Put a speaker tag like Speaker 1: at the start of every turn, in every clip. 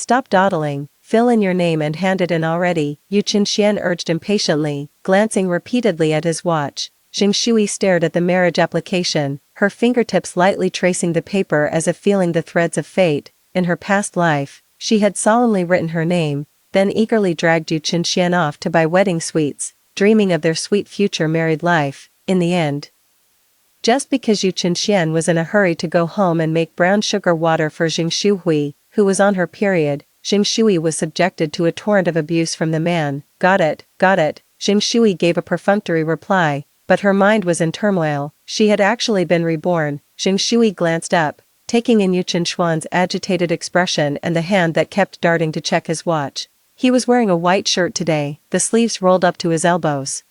Speaker 1: Stop dawdling, fill in your name and hand it in already, Yu Qinshian urged impatiently, glancing repeatedly at his watch. Jing Shui stared at the marriage application, her fingertips lightly tracing the paper as if feeling the threads of fate. In her past life, she had solemnly written her name, then eagerly dragged Yu Qinshian off to buy wedding sweets, dreaming of their sweet future married life. In the end, just because Yu Qinshian was in a hurry to go home and make brown sugar water for Jing Shuhui, who was on her period, Jing Shui was subjected to a torrent of abuse from the man. Got it, got it, Jing Shui gave a perfunctory reply, but her mind was in turmoil. She had actually been reborn. Jing Shui glanced up, taking in Yu Qinshuan's agitated expression and the hand that kept darting to check his watch. He was wearing a white shirt today, the sleeves rolled up to his elbows,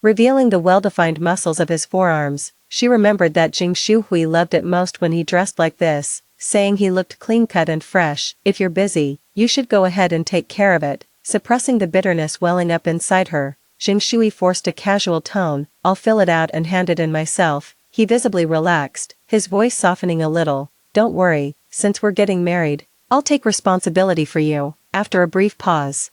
Speaker 1: revealing the well-defined muscles of his forearms. She remembered that Jing Shuhui loved it most when he dressed like this, saying he looked clean-cut and fresh. If you're busy, you should go ahead and take care of it. Suppressing the bitterness welling up inside her, Jing Shui forced a casual tone. I'll fill it out and hand it in myself. He visibly relaxed, his voice softening a little. Don't worry, since we're getting married, I'll take responsibility for you. After a brief pause,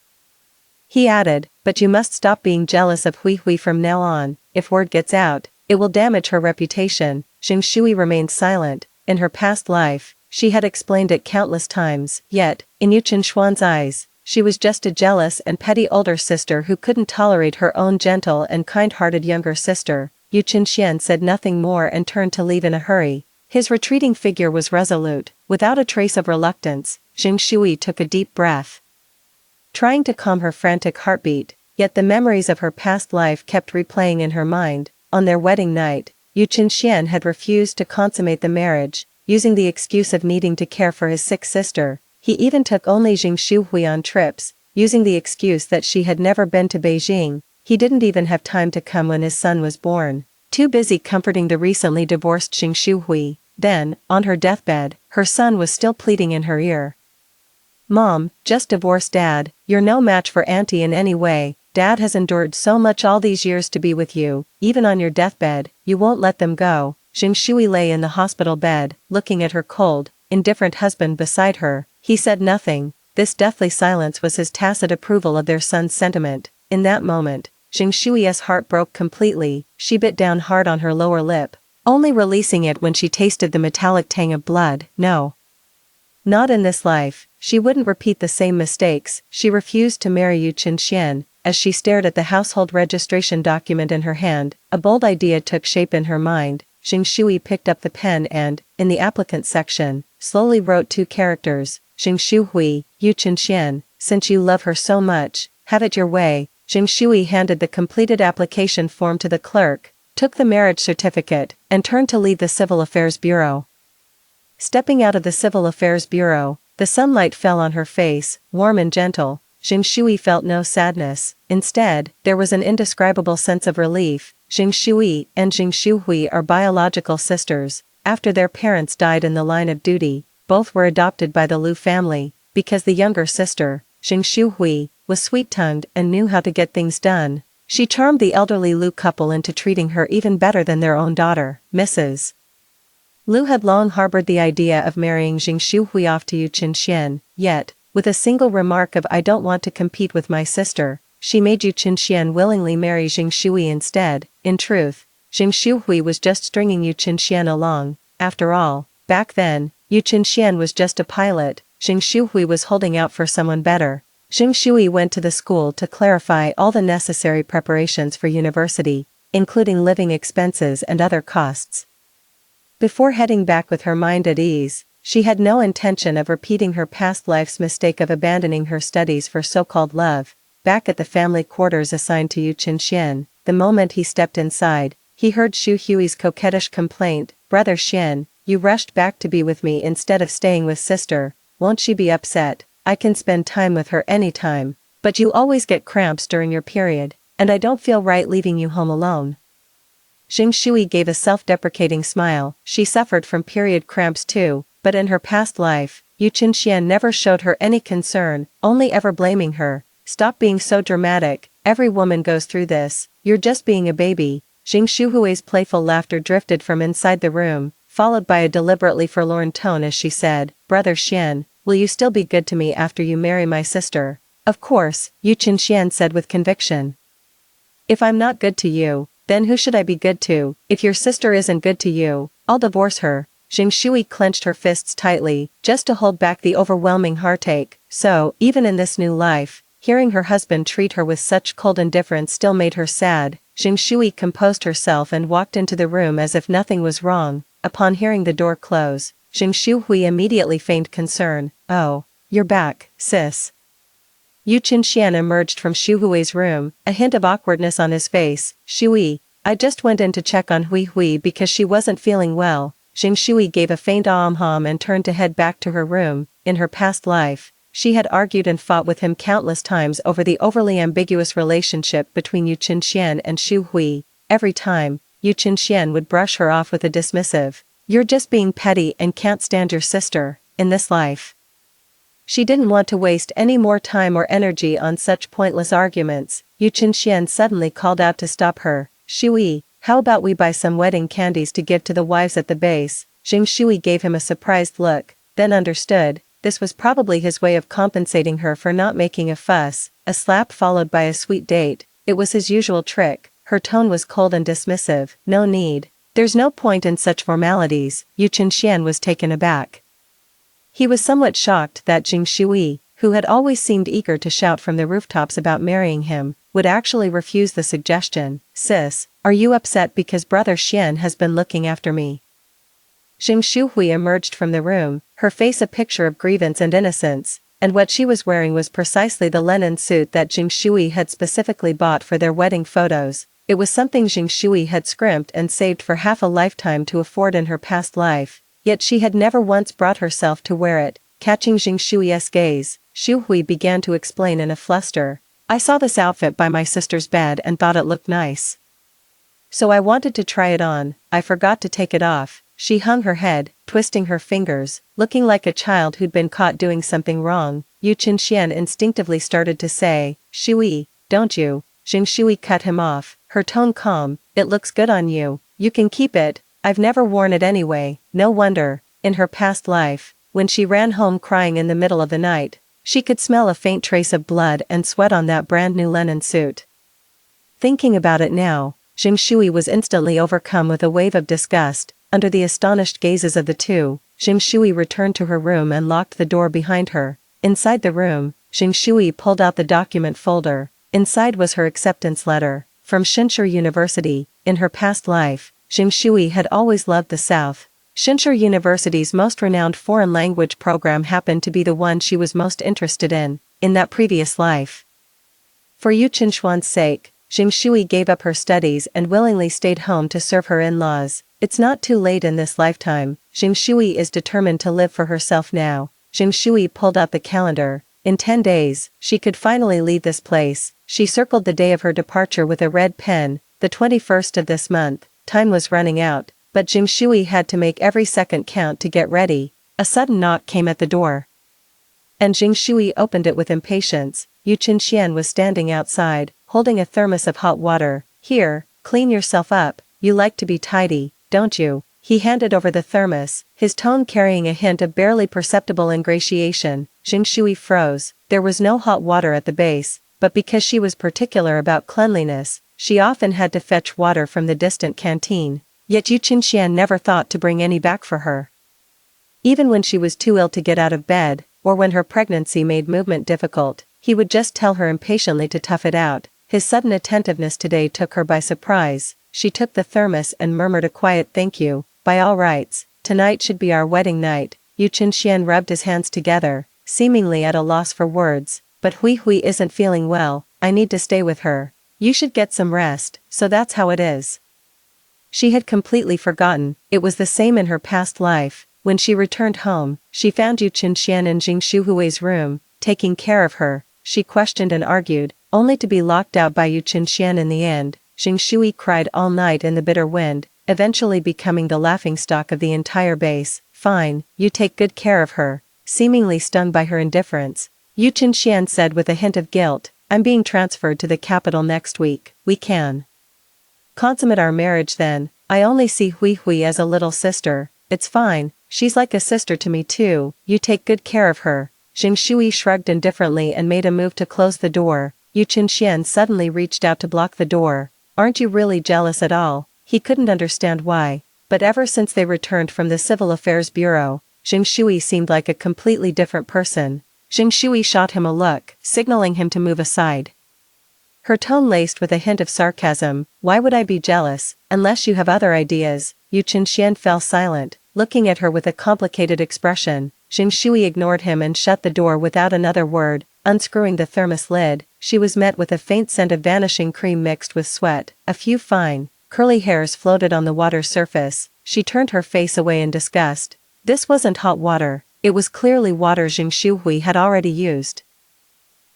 Speaker 1: he added, but you must stop being jealous of Hui Hui from now on. If word gets out, it will damage her reputation. Jing Shui remained silent. In her past life, she had explained it countless times, yet, in Yu Qinshuan's eyes, she was just a jealous and petty older sister who couldn't tolerate her own gentle and kind-hearted younger sister. Yu Qinshian said nothing more and turned to leave in a hurry. His retreating figure was resolute, without a trace of reluctance. Jing Shui took a deep breath, trying to calm her frantic heartbeat, yet the memories of her past life kept replaying in her mind. On their wedding night, Yu Qinshian had refused to consummate the marriage, using the excuse of needing to care for his sick sister. He even took only Jing Shuhui on trips, using the excuse that she had never been to Beijing. He didn't even have time to come when his son was born, too busy comforting the recently divorced Jing Shuhui. Then, on her deathbed, her son was still pleading in her ear. Mom, just divorce Dad, you're no match for Auntie in any way. Dad has endured so much all these years to be with you, even on your deathbed, you won't let them go. Jing Shui lay in the hospital bed, looking at her cold, indifferent husband beside her. He said nothing. This deathly silence was his tacit approval of their son's sentiment. In that moment, Jing Shui's heart broke completely. She bit down hard on her lower lip, only releasing it when she tasted the metallic tang of blood. No, not in this life. She wouldn't repeat the same mistakes. She refused to marry Yu Qinshian. As she stared at the household registration document in her hand, a bold idea took shape in her mind. Jing Shui picked up the pen and, in the applicant section, slowly wrote 2 characters. Jing Shuhui, Yu Qinshian, since you love her so much, have it your way. Jing Shui handed the completed application form to the clerk, took the marriage certificate, and turned to leave the Civil Affairs Bureau. Stepping out of the Civil Affairs Bureau, the sunlight fell on her face, warm and gentle. Jing Shui felt no sadness. Instead, there was an indescribable sense of relief. Jing Shui and Jing Shuhui are biological sisters. After their parents died in the line of duty, both were adopted by the Lu family, because the younger sister, Jing Shuhui, was sweet-tongued and knew how to get things done. She charmed the elderly Lu couple into treating her even better than their own daughter. Mrs. Lu had long harbored the idea of marrying Jing Shuhui off to Yu Qinshian, yet, with a single remark of "I don't want to compete with my sister," she made Yu Qinshian willingly marry Jing Shui instead. In truth, Jing Shuhui was just stringing Yu Qinshian along. After all, back then, Yu Qinshian was just a pilot. Jing Shuhui was holding out for someone better. Jing Shui went to the school to clarify all the necessary preparations for university, including living expenses and other costs. Before heading back with her mind at ease, she had no intention of repeating her past life's mistake of abandoning her studies for so-called love. Back at the family quarters assigned to Yu Qinshian, the moment he stepped inside, he heard Shu Hui's coquettish complaint, "Brother Xian, you rushed back to be with me instead of staying with sister. Won't she be upset? I can spend time with her anytime, but you always get cramps during your period, and I don't feel right leaving you home alone." Jing Shui gave a self-deprecating smile. She suffered from period cramps too, but in her past life, Yu Qinshian never showed her any concern, only ever blaming her. "Stop being so dramatic, every woman goes through this, you're just being a baby." Jing Shuhui's playful laughter drifted from inside the room, followed by a deliberately forlorn tone as she said, "Brother Xian, will you still be good to me after you marry my sister? Of course, Yu Qinxian said with conviction. If I'm not good to you, then who should I be good to? If your sister isn't good to you, I'll divorce her. Jing Shui clenched her fists tightly, just to hold back the overwhelming heartache. So, even in this new life, hearing her husband treat her with such cold indifference still made her sad. Jing Shui composed herself and walked into the room as if nothing was wrong. Upon hearing the door close, Jing Shui immediately feigned concern. Oh, you're back, sis. Yu Qinxian emerged from Xu Hui's room, a hint of awkwardness on his face. Shui, I just went in to check on Hui because she wasn't feeling well. Jing Shui gave a faint ahm and turned to head back to her room. In her past life, she had argued and fought with him countless times over the overly ambiguous relationship between Yu Qinxian and Xu Hui. Every time, Yu Qinxian would brush her off with a dismissive, "You're just being petty and can't stand your sister, in this life." She didn't want to waste any more time or energy on such pointless arguments. Yu Qinxian suddenly called out to stop her. Shui, how about we buy some wedding candies to give to the wives at the base? Jing Shui gave him a surprised look, then understood, this was probably his way of compensating her for not making a fuss. A slap followed by a sweet date. It was his usual trick. Her tone was cold and dismissive. No need. There's no point in such formalities. Yu Qinxian was taken aback. He was somewhat shocked that Jing Shui, who had always seemed eager to shout from the rooftops about marrying him, would actually refuse the suggestion. Sis, are you upset because Brother Xian has been looking after me? Jing Shui emerged from the room, her face a picture of grievance and innocence, and what she was wearing was precisely the linen suit that Jing Shui had specifically bought for their wedding photos. It was something Jing Shui had scrimped and saved for half a lifetime to afford in her past life, yet she had never once brought herself to wear it. Catching Jing Shui's gaze, Xu Hui began to explain in a fluster. I saw this outfit by my sister's bed and thought it looked nice. So I wanted to try it on. I forgot to take it off. She hung her head, twisting her fingers, looking like a child who'd been caught doing something wrong. Yu Qinxian instinctively started to say, Shui, don't you? Jing Shui cut him off, her tone calm. It looks good on you. You can keep it. I've never worn it anyway. No wonder. In her past life, when she ran home crying in the middle of the night, she could smell a faint trace of blood and sweat on that brand new linen suit. Thinking about it now, Jing Shui was instantly overcome with a wave of disgust. Under the astonished gazes of the two, Jing Shui returned to her room and locked the door behind her. Inside the room, Jing Shui pulled out the document folder. Inside was her acceptance letter. From Shinshu University. In her past life, Jing Shui had always loved the South. Shinshu University's most renowned foreign language program happened to be the one she was most interested in that previous life. For Yu Qinshuan's sake, Jing Shui gave up her studies and willingly stayed home to serve her in-laws. It's not too late in this lifetime. Jing Shui is determined to live for herself now. Jing Shui pulled out the calendar. In 10 days, she could finally leave this place. She circled the day of her departure with a red pen, the 21st of this month. Time was running out, but Jing Shui had to make every second count to get ready. A sudden knock came at the door, and Jing Shui opened it with impatience. Yu Qinxian was standing outside, holding a thermos of hot water. Here, clean yourself up. You like to be tidy, don't you? He handed over the thermos, his tone carrying a hint of barely perceptible ingratiation. Jing Shui froze. There was no hot water at the base, but because she was particular about cleanliness, she often had to fetch water from the distant canteen. Yet Yu Qinxian never thought to bring any back for her. Even when she was too ill to get out of bed, or when her pregnancy made movement difficult, he would just tell her impatiently to tough it out. His sudden attentiveness today took her by surprise. She took the thermos and murmured a quiet thank you. By all rights, tonight should be our wedding night. Yu Qinxian rubbed his hands together, seemingly at a loss for words. But Hui isn't feeling well. I need to stay with her. You should get some rest. So that's how it is. She had completely forgotten. It was the same in her past life. When she returned home, she found Yu Qinxian in Jing Shui's room, taking care of her. She questioned and argued, only to be locked out by Yu Qinxian in the end. Jing Shui cried all night in the bitter wind, eventually becoming the laughingstock of the entire base. Fine, you take good care of her. Seemingly stung by her indifference, Yu Qinxian said with a hint of guilt, I'm being transferred to the capital next week. We can consummate our marriage then. I only see Hui as a little sister. It's fine. She's like a sister to me too, you take good care of her. Jing Shui shrugged indifferently and made a move to close the door. Yu Qinxian suddenly reached out to block the door. Aren't you really jealous at all? He couldn't understand why. But ever since they returned from the Civil Affairs Bureau, Jing Shui seemed like a completely different person. Jing Shui shot him a look, signaling him to move aside. Her tone laced with a hint of sarcasm. Why would I be jealous, unless you have other ideas? Yu Qinxian fell silent, looking at her with a complicated expression. Jing Shui ignored him and shut the door without another word. Unscrewing the thermos lid, she was met with a faint scent of vanishing cream mixed with sweat. A few fine, curly hairs floated on the water's surface. She turned her face away in disgust. This wasn't hot water, it was clearly water Jing Shui had already used.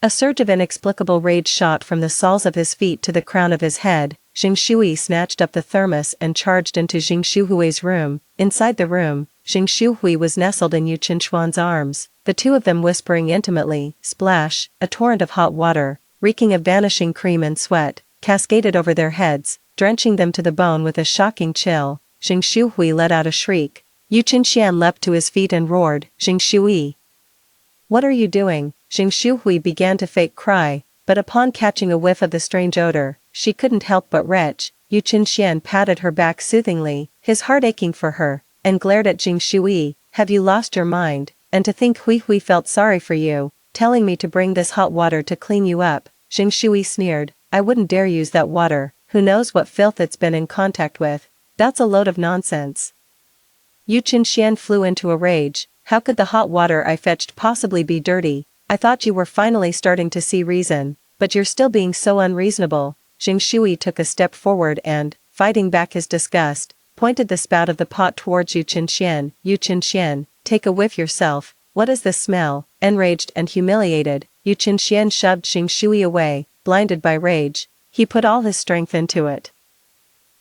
Speaker 1: A surge of inexplicable rage shot from the soles of his feet to the crown of his head. Jing Shui snatched up the thermos and charged into Jing Shuhui's room. Inside the room, Jing Shuhui was nestled in Yu Qinxuan's arms, the two of them whispering intimately. Splash, a torrent of hot water, reeking of vanishing cream and sweat, cascaded over their heads, drenching them to the bone with a shocking chill. Jing Shuhui let out a shriek. Yu Qinxian leapt to his feet and roared, Jing Shui! What are you doing? Jing Shuhui began to fake cry, but upon catching a whiff of the strange odor, she couldn't help but retch. Yu Qinxian patted her back soothingly, his heart aching for her, and glared at Jing Shui. Have you lost your mind? And to think Hui felt sorry for you, telling me to bring this hot water to clean you up. Jing Shui sneered, I wouldn't dare use that water, who knows what filth it's been in contact with. That's a load of nonsense. Yu Qinxian flew into a rage. How could the hot water I fetched possibly be dirty? I thought you were finally starting to see reason, but you're still being so unreasonable. Jing Shui took a step forward and, fighting back his disgust, pointed the spout of the pot towards Yu Qinxian. Yu Qinxian, take a whiff yourself. What is this smell? Enraged and humiliated, Yu Qinxian shoved Jing Shui away, blinded by rage. He put all his strength into it.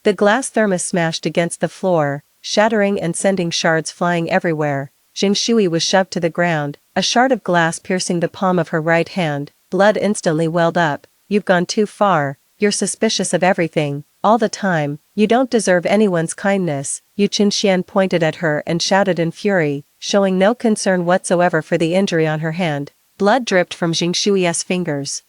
Speaker 1: The glass thermos smashed against the floor, shattering and sending shards flying everywhere. Jing Shui was shoved to the ground, a shard of glass piercing the palm of her right hand. Blood instantly welled up. You've gone too far, you're suspicious of everything, all the time, you don't deserve anyone's kindness. Yu Qinxian pointed at her and shouted in fury, showing no concern whatsoever for the injury on her hand. Blood dripped from Jing Shui's fingers,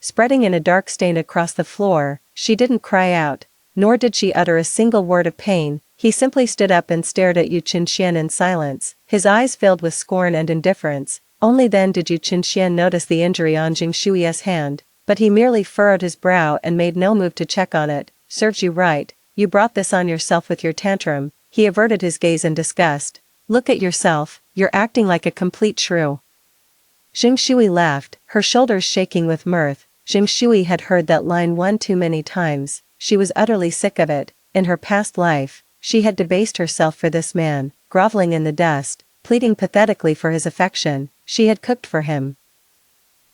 Speaker 1: spreading in a dark stain across the floor. She didn't cry out, nor did she utter a single word of pain. He simply stood up and stared at Yu Qinxian in silence, his eyes filled with scorn and indifference. Only then did Yu Qinxian notice the injury on Jing Shui's hand, but he merely furrowed his brow and made no move to check on it. Serves you right, you brought this on yourself with your tantrum. He averted his gaze in disgust. Look at yourself, you're acting like a complete shrew. Jing Shui laughed, her shoulders shaking with mirth. Jing Shui had heard that line one too many times. She was utterly sick of it. In her past life, she had debased herself for this man, groveling in the dust, pleading pathetically for his affection. She had cooked for him,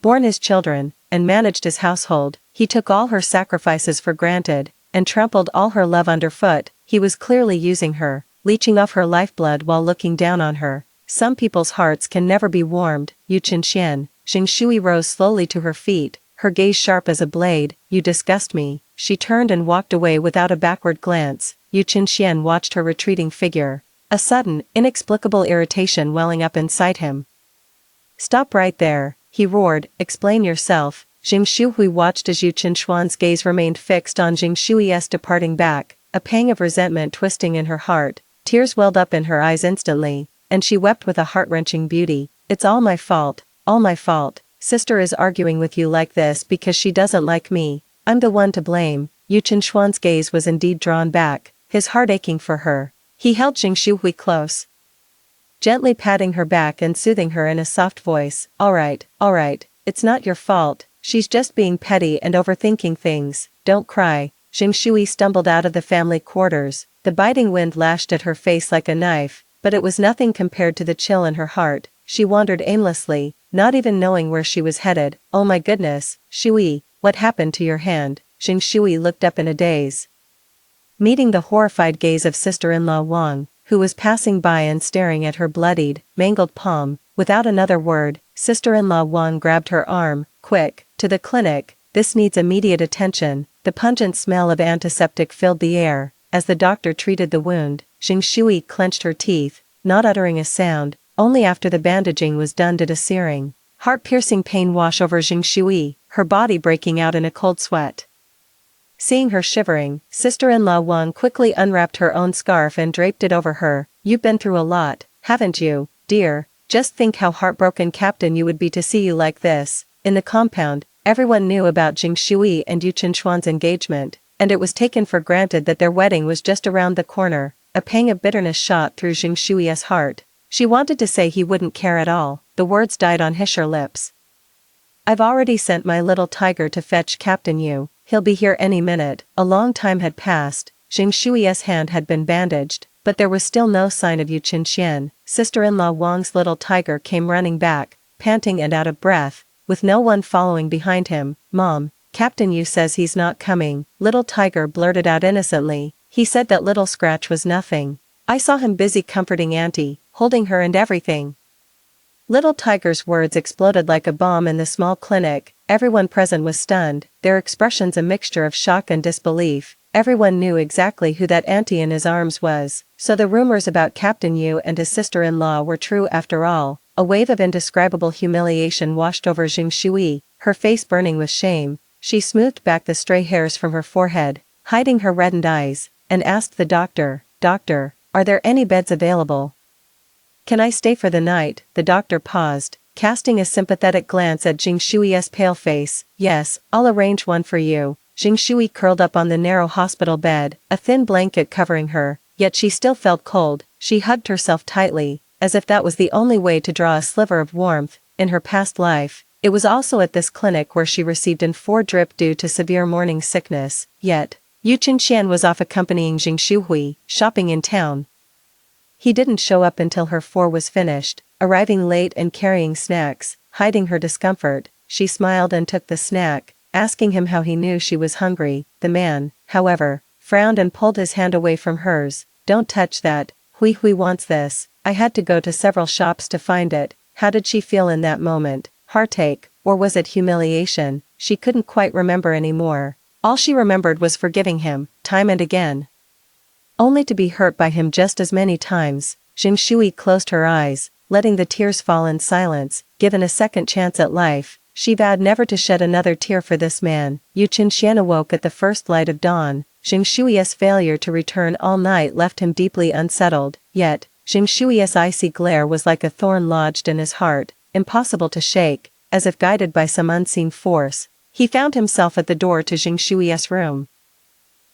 Speaker 1: borne his children, and managed his household. He took all her sacrifices for granted, and trampled all her love underfoot. He was clearly using her, leeching off her lifeblood while looking down on her. Some people's hearts can never be warmed. Yu Qinxian. Jing Shui rose slowly to her feet, her gaze sharp as a blade. You disgust me. She turned and walked away without a backward glance. Yu Qinxian watched her retreating figure, a sudden, inexplicable irritation welling up inside him. Stop right there, he roared, explain yourself. Jing Shui watched as Yu Qinxuan's gaze remained fixed on Jing Shui's departing back, a pang of resentment twisting in her heart. Tears welled up in her eyes instantly, and she wept with a heart-wrenching beauty. It's all my fault, all my fault. Sister is arguing with you like this because she doesn't like me. I'm the one to blame. Yu Qinxuan's gaze was indeed drawn back, his heart aching for her. He held Jing Shui close, gently patting her back and soothing her in a soft voice. All right, it's not your fault. She's just being petty and overthinking things. Don't cry. Jing Shui stumbled out of the family quarters. The biting wind lashed at her face like a knife, but it was nothing compared to the chill in her heart. She wandered aimlessly, not even knowing where she was headed. Oh my goodness, Shui, what happened to your hand? Jing Shui looked up in a daze, meeting the horrified gaze of sister-in-law Wang, who was passing by and staring at her bloodied, mangled palm. Without another word, sister-in-law Wang grabbed her arm. Quick, to the clinic, this needs immediate attention. The pungent smell of antiseptic filled the air. As the doctor treated the wound, Jing Shui clenched her teeth. not uttering a sound. Only after the bandaging was done did a searing, heart-piercing pain wash over Jing Shui, her body breaking out in a cold sweat. Seeing her shivering, sister-in-law Wang quickly unwrapped her own scarf and draped it over her. You've been through a lot, haven't you, dear? Just think how heartbroken Captain Yu would be to see you like this. In the compound, everyone knew about Jing Shui and Yu Qinshuan's engagement, and it was taken for granted that their wedding was just around the corner. A pang of bitterness shot through Jing Shui's heart. She wanted to say he wouldn't care at all, the words died on her lips. I've already sent my little tiger to fetch Captain Yu, he'll be here any minute. A long time had passed, Jing Shui's hand had been bandaged, but there was still no sign of Yu Qinxian. Sister-in-law Wang's little tiger came running back, panting and out of breath, with no one following behind him. Mom, Captain Yu says he's not coming, little tiger blurted out innocently. He said that little scratch was nothing. I saw him busy comforting Auntie, holding her and everything. Little tiger's words exploded like a bomb in the small clinic. Everyone present was stunned, their expressions a mixture of shock and disbelief. Everyone knew exactly who that auntie in his arms was, so the rumors about Captain Yu and his sister-in-law were true after all. A wave of indescribable humiliation washed over Jing Shui, her face burning with shame. She smoothed back the stray hairs from her forehead, hiding her reddened eyes, and asked the doctor, Doctor, are there any beds available? Can I stay for the night? The doctor paused, casting a sympathetic glance at Jing Shui's pale face. Yes, I'll arrange one for you. Jing Shui curled up on the narrow hospital bed, a thin blanket covering her, yet she still felt cold. She hugged herself tightly, as if that was the only way to draw a sliver of warmth. In her past life, it was also at this clinic where she received an 4 drip due to severe morning sickness. Yet, Yu Qinxian was off accompanying Jing Shuhui, shopping in town. He didn't show up until her 4 was finished, arriving late and carrying snacks. Hiding her discomfort, she smiled and took the snack, asking him how he knew she was hungry. The man, however, frowned and pulled his hand away from hers. Don't touch that, Hui wants this. I had to go to several shops to find it. How did she feel in that moment? Heartache, or was it humiliation? She couldn't quite remember anymore. All she remembered was forgiving him, time and again, only to be hurt by him just as many times. Jing Shui closed her eyes, letting the tears fall in silence. Given a second chance at life, she vowed never to shed another tear for this man. Yu Qinxian awoke at the first light of dawn. Jing Shui's failure to return all night left him deeply unsettled, yet, Jing Shui's icy glare was like a thorn lodged in his heart, impossible to shake. As if guided by some unseen force, he found himself at the door to Jing Shui's room.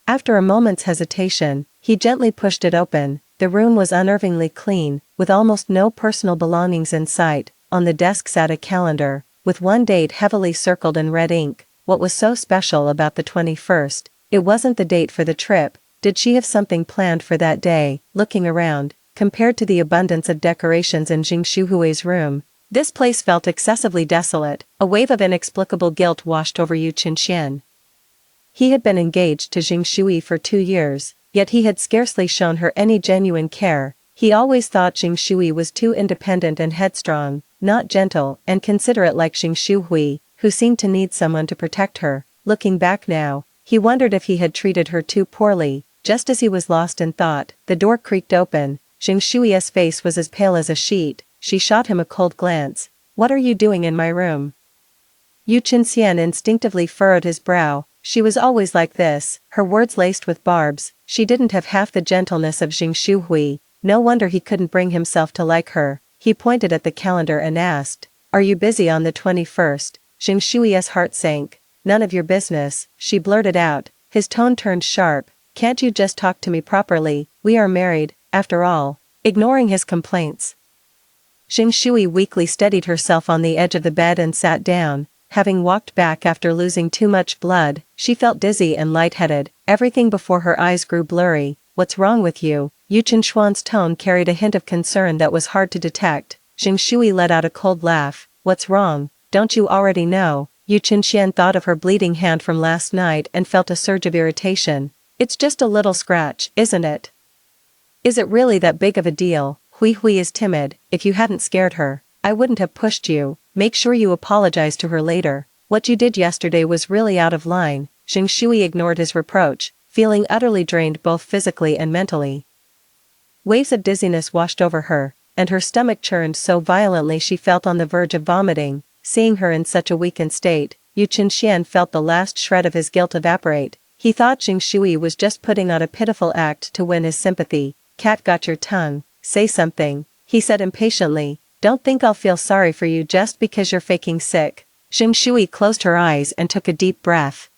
Speaker 1: After a moment's hesitation, he gently pushed it open. The room was unnervingly clean, with almost no personal belongings in sight. On the desk sat a calendar, with one date heavily circled in red ink. What was so special about the 21st? It wasn't the date for the trip. Did she have something planned for that day? Looking around, compared to the abundance of decorations in Jing Shui's room, this place felt excessively desolate. A wave of inexplicable guilt washed over Yu Qinxian. He had been engaged to Jing Shui for 2 years, yet he had scarcely shown her any genuine care. He always thought Jing Shui was too independent and headstrong, not gentle and considerate like Jing Shui, who seemed to need someone to protect her. Looking back now, he wondered if he had treated her too poorly. Just as he was lost in thought, the door creaked open. Jing Shui's face was as pale as a sheet. She shot him a cold glance. What are you doing in my room? Yu Qinxian instinctively furrowed his brow. She was always like this, her words laced with barbs. She didn't have half the gentleness of Jing Shui. No wonder he couldn't bring himself to like her. He pointed at the calendar and asked, Are you busy on the 21st? Jing Shui's heart sank. None of your business, she blurted out. His tone turned sharp. Can't you just talk to me properly? We are married, after all. Ignoring his complaints, Jing Shui weakly steadied herself on the edge of the bed and sat down. Having walked back after losing too much blood, she felt dizzy and lightheaded. Everything before her eyes grew blurry. What's wrong with you? Yu Qinshuan's tone carried a hint of concern that was hard to detect. Jing Shui let out a cold laugh. What's wrong? Don't you already know? Yu Qinxian thought of her bleeding hand from last night and felt a surge of irritation. It's just a little scratch, isn't it? Is it really that big of a deal? Hui is timid. If you hadn't scared her, I wouldn't have pushed you. Make sure you apologize to her later. What you did yesterday was really out of line. Jing Shui ignored his reproach, feeling utterly drained both physically and mentally. Waves of dizziness washed over her, and her stomach churned so violently she felt on the verge of vomiting. Seeing her in such a weakened state, Yu Qinxian felt the last shred of his guilt evaporate. He thought Jing Shui was just putting on a pitiful act to win his sympathy. "Cat, got your tongue, say something," he said impatiently. "Don't think I'll feel sorry for you just because you're faking sick." Jing Shui closed her eyes and took a deep breath.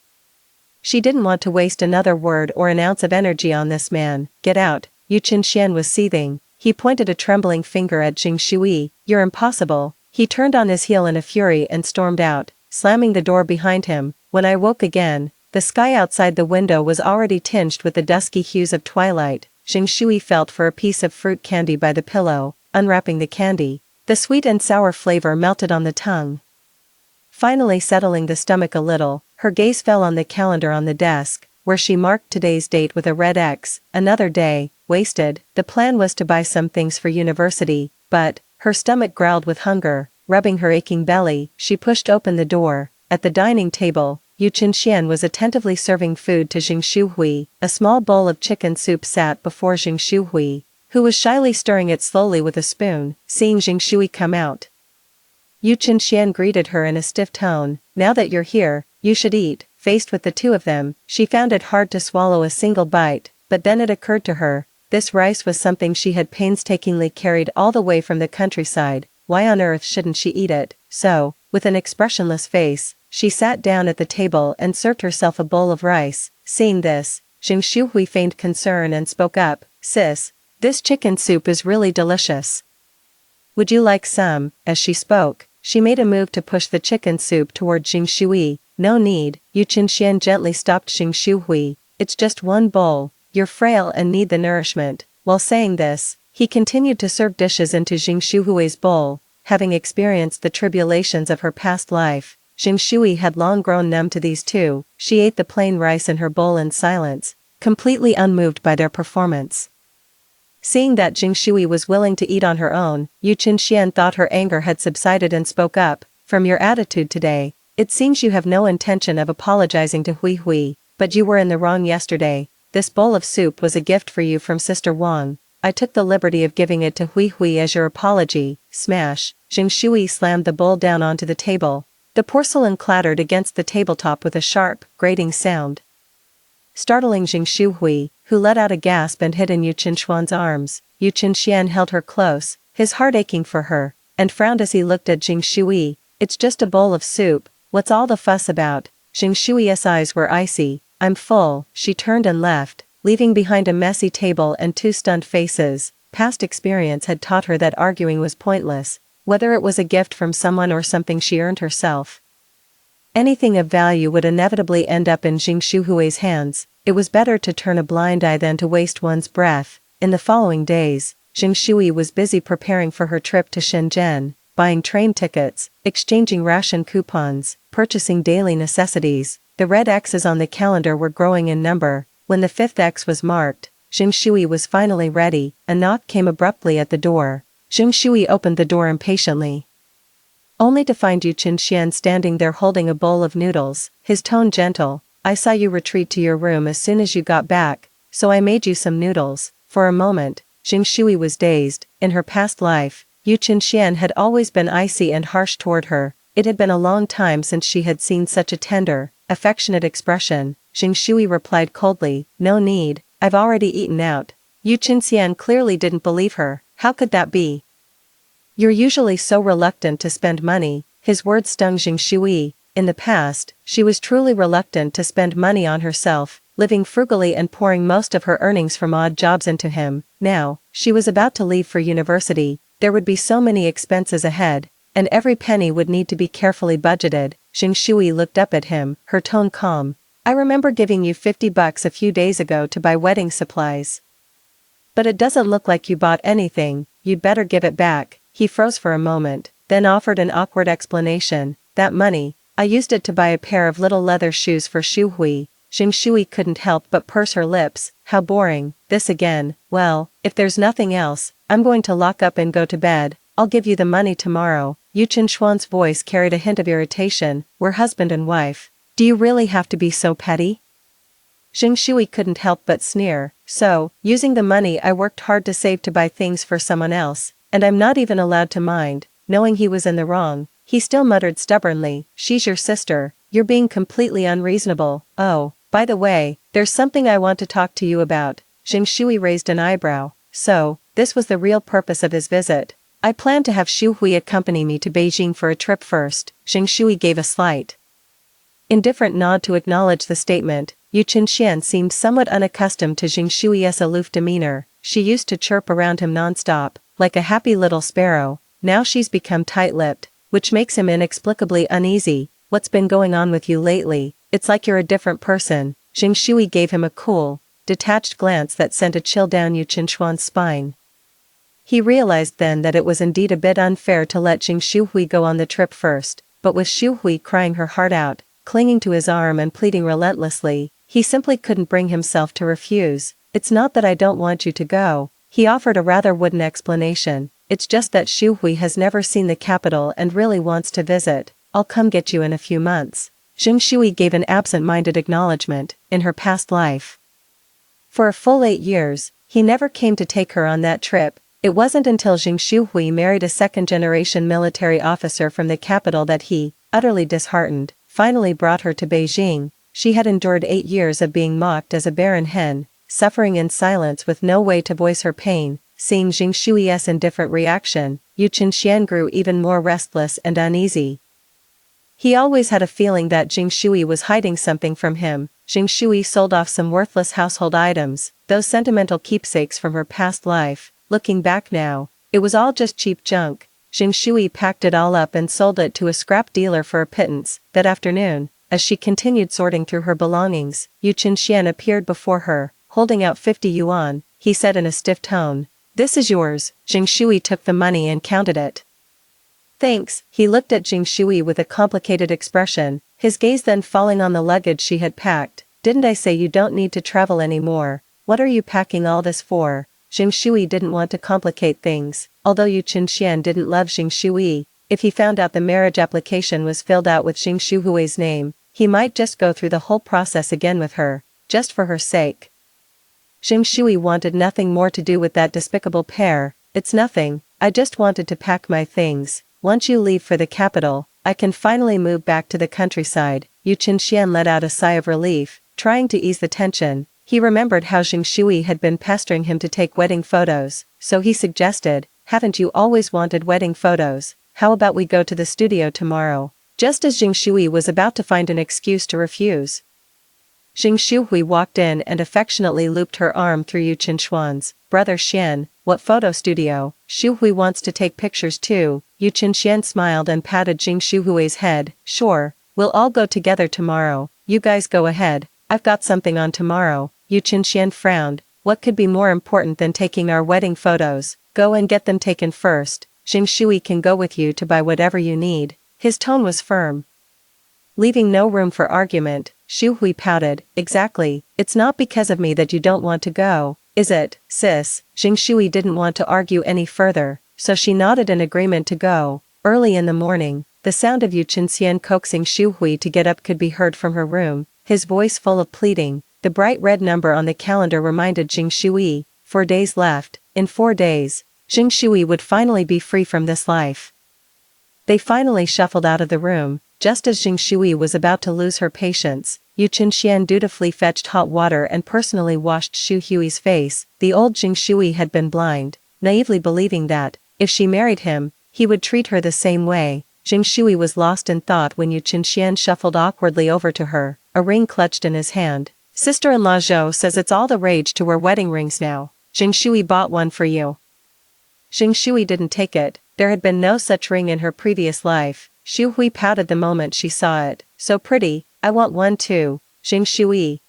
Speaker 1: She didn't want to waste another word or an ounce of energy on this man. "Get out," Yu Qinxian was seething. He pointed a trembling finger at Jing Shui. "You're impossible." He turned on his heel in a fury and stormed out, slamming the door behind him. When I woke again, the sky outside the window was already tinged with the dusky hues of twilight. Jing Shui felt for a piece of fruit candy by the pillow, unwrapping the candy. The sweet and sour flavor melted on the tongue. Finally settling the stomach a little, her gaze fell on the calendar on the desk, where she marked today's date with a red X. Another day, wasted. The plan was to buy some things for university, but her stomach growled with hunger. Rubbing her aching belly, she pushed open the door. At the dining table, Yu Qinxian was attentively serving food to Jing Shuhui. A small bowl of chicken soup sat before Jing Shuhui, who was shyly stirring it slowly with a spoon. Seeing Jing Shui come out, Yu Qinxian greeted her in a stiff tone. "Now that you're here, you should eat." Faced with the two of them, she found it hard to swallow a single bite, but then it occurred to her, this rice was something she had painstakingly carried all the way from the countryside. Why on earth shouldn't she eat it? So, with an expressionless face, she sat down at the table and served herself a bowl of rice. Seeing this, Jing Shuhui feigned concern and spoke up. "Sis, this chicken soup is really delicious. Would you like some?" As she spoke, she made a move to push the chicken soup toward Jing Shui. "No need," Yu Qinxian gently stopped Jing Shui. "It's just one bowl. You're frail and need the nourishment." While saying this, he continued to serve dishes into Jing Shui's bowl. Having experienced the tribulations of her past life, Jing Shui had long grown numb to these two. She ate the plain rice in her bowl in silence, completely unmoved by their performance. Seeing that Jing Shui was willing to eat on her own, Yu Qinxian thought her anger had subsided and spoke up. "From your attitude today, it seems you have no intention of apologizing to Hui Hui, but you were in the wrong yesterday. This bowl of soup was a gift for you from Sister Wang. I took the liberty of giving it to Hui Hui as your apology." Smash! Jing Shui slammed the bowl down onto the table. The porcelain clattered against the tabletop with a sharp, grating sound, startling Jing Shuhui, who let out a gasp and hid in Yu Qinxian's arms. Yu Qinxian held her close, his heart aching for her, and frowned as he looked at Jing Shui. "It's just a bowl of soup, what's all the fuss about?" Jing Shui's eyes were icy. "I'm full." She turned and left, leaving behind a messy table and two stunned faces. Past experience had taught her that arguing was pointless, whether it was a gift from someone or something she earned herself. Anything of value would inevitably end up in Jing Shui's hands. It was better to turn a blind eye than to waste one's breath. In the following days, Jing Shui was busy preparing for her trip to Shenzhen, buying train tickets, exchanging ration coupons, purchasing daily necessities. The red X's on the calendar were growing in number. When the fifth X was marked, Jing Shui was finally ready. A knock came abruptly at the door. Jing Shui opened the door impatiently, only to find Yu Qinxian standing there holding a bowl of noodles, his tone gentle. "I saw you retreat to your room as soon as you got back, so I made you some noodles." For a moment, Jing Shui was dazed. In her past life, Yu Qinxian had always been icy and harsh toward her. It had been a long time since she had seen such a tender, affectionate expression. Jing Shui replied coldly, "No need, I've already eaten out." Yu Qinxian clearly didn't believe her. "How could that be? You're usually so reluctant to spend money." His words stung Jing Shui. In the past, she was truly reluctant to spend money on herself, living frugally and pouring most of her earnings from odd jobs into him. Now, she was about to leave for university. There would be so many expenses ahead, and every penny would need to be carefully budgeted. Jing Shui looked up at him, her tone calm. "I remember giving you $50 a few days ago to buy wedding supplies. But it doesn't look like you bought anything. You'd better give it back." He froze for a moment, then offered an awkward explanation. "That money, I used it to buy a pair of little leather shoes for Shu Hui." Jing Shui couldn't help but purse her lips. How boring. This again. "Well, if there's nothing else, I'm going to lock up and go to bed. I'll give you the money tomorrow." Yu Qinxian's voice carried a hint of irritation. "We're husband and wife. Do you really have to be so petty?" Jing Shui couldn't help but sneer. So, using the money I worked hard to save to buy things for someone else, and I'm not even allowed to mind, knowing he was in the wrong, he still muttered stubbornly, she's your sister, you're being completely unreasonable. Oh, by the way, there's something I want to talk to you about. Jing Shui raised an eyebrow. So, this was the real purpose of his visit. I planned to have Xu Hui accompany me to Beijing for a trip first. Jing Shui gave a slight, indifferent nod to acknowledge the statement. Yu Qinxian seemed somewhat unaccustomed to Jing Shui's aloof demeanor. She used to chirp around him nonstop, like a happy little sparrow. Now she's become tight-lipped, which makes him inexplicably uneasy. What's been going on with you lately? It's like you're a different person. Jing Shui gave him a cool, detached glance that sent a chill down Yu Qinshuan's spine. He realized then that it was indeed a bit unfair to let Jing Shui go on the trip first, but with Xu Hui crying her heart out, clinging to his arm and pleading relentlessly, he simply couldn't bring himself to refuse. It's not that I don't want you to go, he offered a rather wooden explanation, it's just that Xu Hui has never seen the capital and really wants to visit. I'll come get you in a few months. Jing Shui gave an absent-minded acknowledgement. In her past life, for a full 8 years, he never came to take her on that trip. It wasn't until Jing Shui married a second-generation military officer from the capital that he, utterly disheartened, finally brought her to Beijing. She had endured 8 years of being mocked as a barren hen, suffering in silence with no way to voice her pain. Seeing Jing Shui's indifferent reaction, Yu Qinxian grew even more restless and uneasy. He always had a feeling that Jing Shui was hiding something from him. Jing Shui sold off some worthless household items, those sentimental keepsakes from her past life. Looking back now, it was all just cheap junk. Jing Shui packed it all up and sold it to a scrap dealer for a pittance. That afternoon, as she continued sorting through her belongings, Yu Qinxian appeared before her, holding out 50 yuan. He said in a stiff tone, "This is yours." Jing Shui took the money and counted it. "Thanks." He looked at Jing Shui with a complicated expression, his gaze then falling on the luggage she had packed. "Didn't I say you don't need to travel anymore? What are you packing all this for?" Jing Shui didn't want to complicate things. Although Yu Qinxian didn't love Jing Shui, if he found out the marriage application was filled out with Jing Shui's name, he might just go through the whole process again with her, just for her sake. Jing Shui wanted nothing more to do with that despicable pair. "It's nothing, I just wanted to pack my things. Once you leave for the capital, I can finally move back to the countryside." Yu Qinxian let out a sigh of relief, trying to ease the tension. He remembered how Jing Shui had been pestering him to take wedding photos, so he suggested, "Haven't you always wanted wedding photos? How about we go to the studio tomorrow?" Just as Jing Shui was about to find an excuse to refuse, Jing Shui walked in and affectionately looped her arm through Yu Qinshuan's. "Brother Xian, what photo studio? Shui wants to take pictures too." Yu Qinshuan smiled and patted Jing Shui's head. "Sure, we'll all go together tomorrow. You guys go ahead, I've got something on tomorrow." Yu Qinxian frowned. "What could be more important than taking our wedding photos? Go and get them taken first. Jing Shui can go with you to buy whatever you need." His tone was firm, leaving no room for argument. Xu Hui pouted. "Exactly, it's not because of me that you don't want to go, is it, sis?" Jing Shui didn't want to argue any further, so she nodded in agreement to go. Early in the morning, the sound of Yu Qinxian coaxing Xu Hui to get up could be heard from her room, his voice full of pleading. The bright red number on the calendar reminded Jing Shui, 4 days left. In 4 days, Jing Shui would finally be free from this life. They finally shuffled out of the room. Just as Jing Shui was about to lose her patience, Yu Qinxian dutifully fetched hot water and personally washed Xu Hui's face. The old Jing Shui had been blind, naively believing that, if she married him, he would treat her the same way. Jing Shui was lost in thought when Yu Qinxian shuffled awkwardly over to her, a ring clutched in his hand. "Sister-in-law Zhou says it's all the rage to wear wedding rings now. Jing Shui bought one for you." Jing Shui didn't take it. There had been no such ring in her previous life. Xu Hui pouted the moment she saw it. "So pretty, I want one too." Jing Shui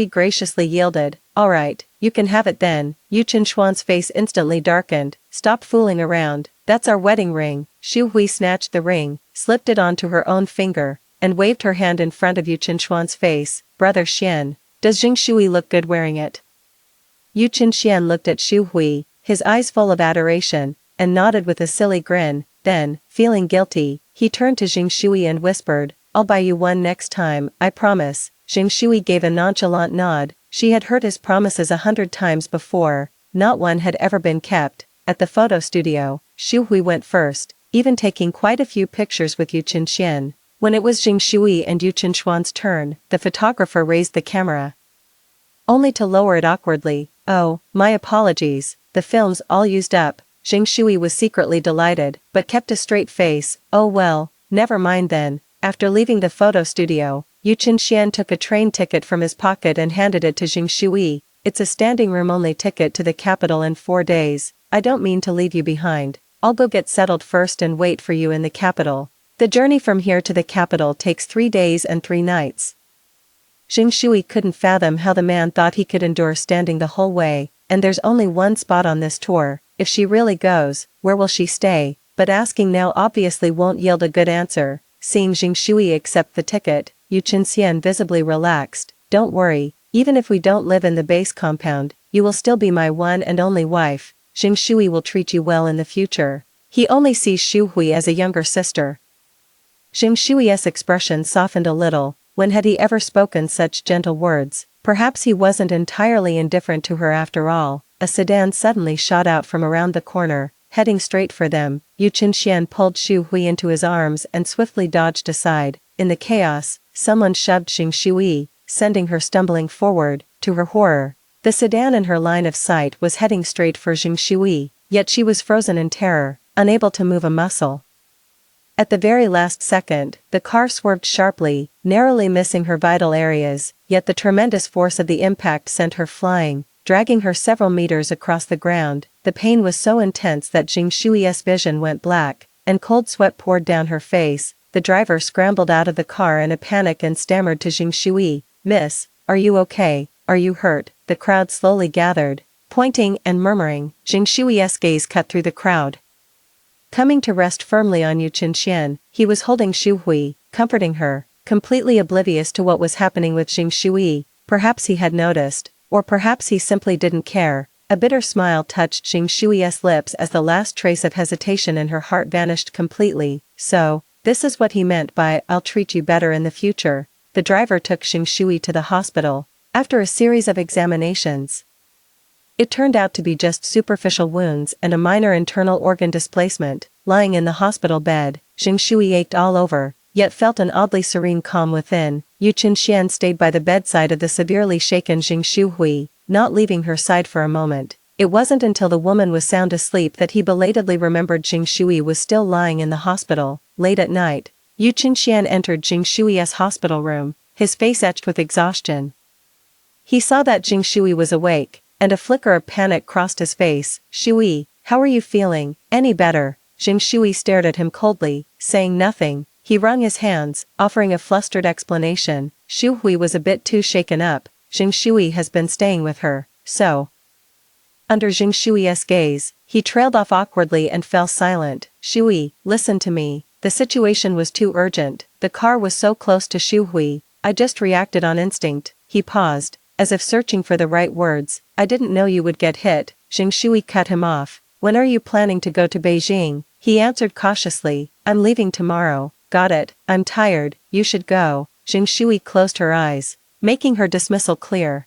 Speaker 1: graciously yielded. "All right, you can have it then." Yu Qinshuan's face instantly darkened. "Stop fooling around, that's our wedding ring." Xu Hui snatched the ring, slipped it onto her own finger, and waved her hand in front of Yu Qinshuan's face. "Brother Xian, does Jing Shui look good wearing it?" Yu Qinxian looked at Xu Hui, his eyes full of adoration, and nodded with a silly grin. Then, feeling guilty, he turned to Jing Shui and whispered, "I'll buy you one next time, I promise." Jing Shui gave a nonchalant nod. She had heard his promises 100 times before, not one had ever been kept. At the photo studio, Xu Hui went first, even taking quite a few pictures with Yu Qinxian. When it was Jing Shui and Yu Qinshuan's turn, the photographer raised the camera, only to lower it awkwardly. "Oh, my apologies, the film's all used up." Jing Shui was secretly delighted, but kept a straight face. "Oh well, never mind then." After leaving the photo studio, Yu Qinxian took a train ticket from his pocket and handed it to Jing Shui. "It's a standing room only ticket to the capital in 4 days. I don't mean to leave you behind. I'll go get settled first and wait for you in the capital. The journey from here to the capital takes 3 days and 3 nights. Jing Shui couldn't fathom how the man thought he could endure standing the whole way, and there's only one spot on this tour. If she really goes, where will she stay? But asking now obviously won't yield a good answer. Seeing Jing Shui accept the ticket, Yu Qinxian visibly relaxed. "Don't worry, even if we don't live in the base compound, you will still be my one and only wife. Jing Shui will treat you well in the future." He only sees Xu Hui as a younger sister. Jing Shui's expression softened a little. When had he ever spoken such gentle words? Perhaps he wasn't entirely indifferent to her after all. A sedan suddenly shot out from around the corner, heading straight for them. Yu Qinxian pulled Xu Hui into his arms and swiftly dodged aside. In the chaos, someone shoved Jing Shui, sending her stumbling forward. To her horror, the sedan in her line of sight was heading straight for Jing Shui, yet she was frozen in terror, unable to move a muscle. At the very last second, the car swerved sharply, narrowly missing her vital areas, yet the tremendous force of the impact sent her flying, dragging her several meters across the ground. The pain was so intense that Jing Shui's vision went black, and cold sweat poured down her face. The driver scrambled out of the car in a panic and stammered to Jing Shui, "Miss, are you okay? Are you hurt?" The crowd slowly gathered, pointing and murmuring. Jing Shui's gaze cut through the crowd, coming to rest firmly on Yu Qinxian. He was holding Xu Hui, comforting her, completely oblivious to what was happening with Jing Shui. Perhaps he had noticed, or perhaps he simply didn't care. A bitter smile touched Jing Shui's lips as the last trace of hesitation in her heart vanished completely. "So, this is what he meant by 'I'll treat you better in the future.'" The driver took Jing Shui to the hospital. After a series of examinations, it turned out to be just superficial wounds and a minor internal organ displacement. Lying in the hospital bed, Jing Shui ached all over, yet felt an oddly serene calm within. Yu Qinxian stayed by the bedside of the severely shaken Jing Shui, not leaving her side for a moment. It wasn't until the woman was sound asleep that he belatedly remembered Jing Shui was still lying in the hospital. Late at night, Yu Qinxian entered Jing Shui's hospital room, his face etched with exhaustion. He saw that Jing Shui was awake, and a flicker of panic crossed his face. "Shui, how are you feeling? Any better?" Jing Shui stared at him coldly, saying nothing. He wrung his hands, offering a flustered explanation. Xu Hui was a bit too shaken up. Jing Shui has been staying with her, so. Under Jing Shui's gaze, he trailed off awkwardly and fell silent. "Shui, listen to me. The situation was too urgent. The car was so close to Xu Hui. I just reacted on instinct." He paused, as if searching for the right words. "I didn't know you would get hit." Jing Shui cut him off. "When are you planning to go to Beijing?" He answered cautiously. "I'm leaving tomorrow." "Got it. I'm tired. You should go." Jing Shui closed her eyes, making her dismissal clear.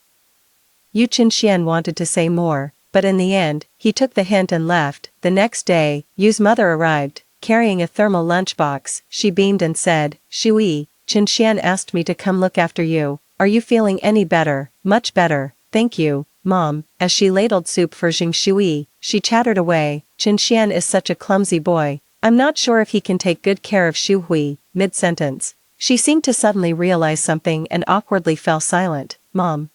Speaker 1: Yu Qinxian wanted to say more, but in the end, he took the hint and left. The next day, Yu's mother arrived, carrying a thermal lunchbox. She beamed and said, "Shui, Qinxian asked me to come look after you. Are you feeling any better?" "Much better, thank you, Mom." As she ladled soup for Jing Shui, she chattered away. "Qinxian is such a clumsy boy. I'm not sure if he can take good care of Xu Hui." Mid-sentence, she seemed to suddenly realize something and awkwardly fell silent. "Mom.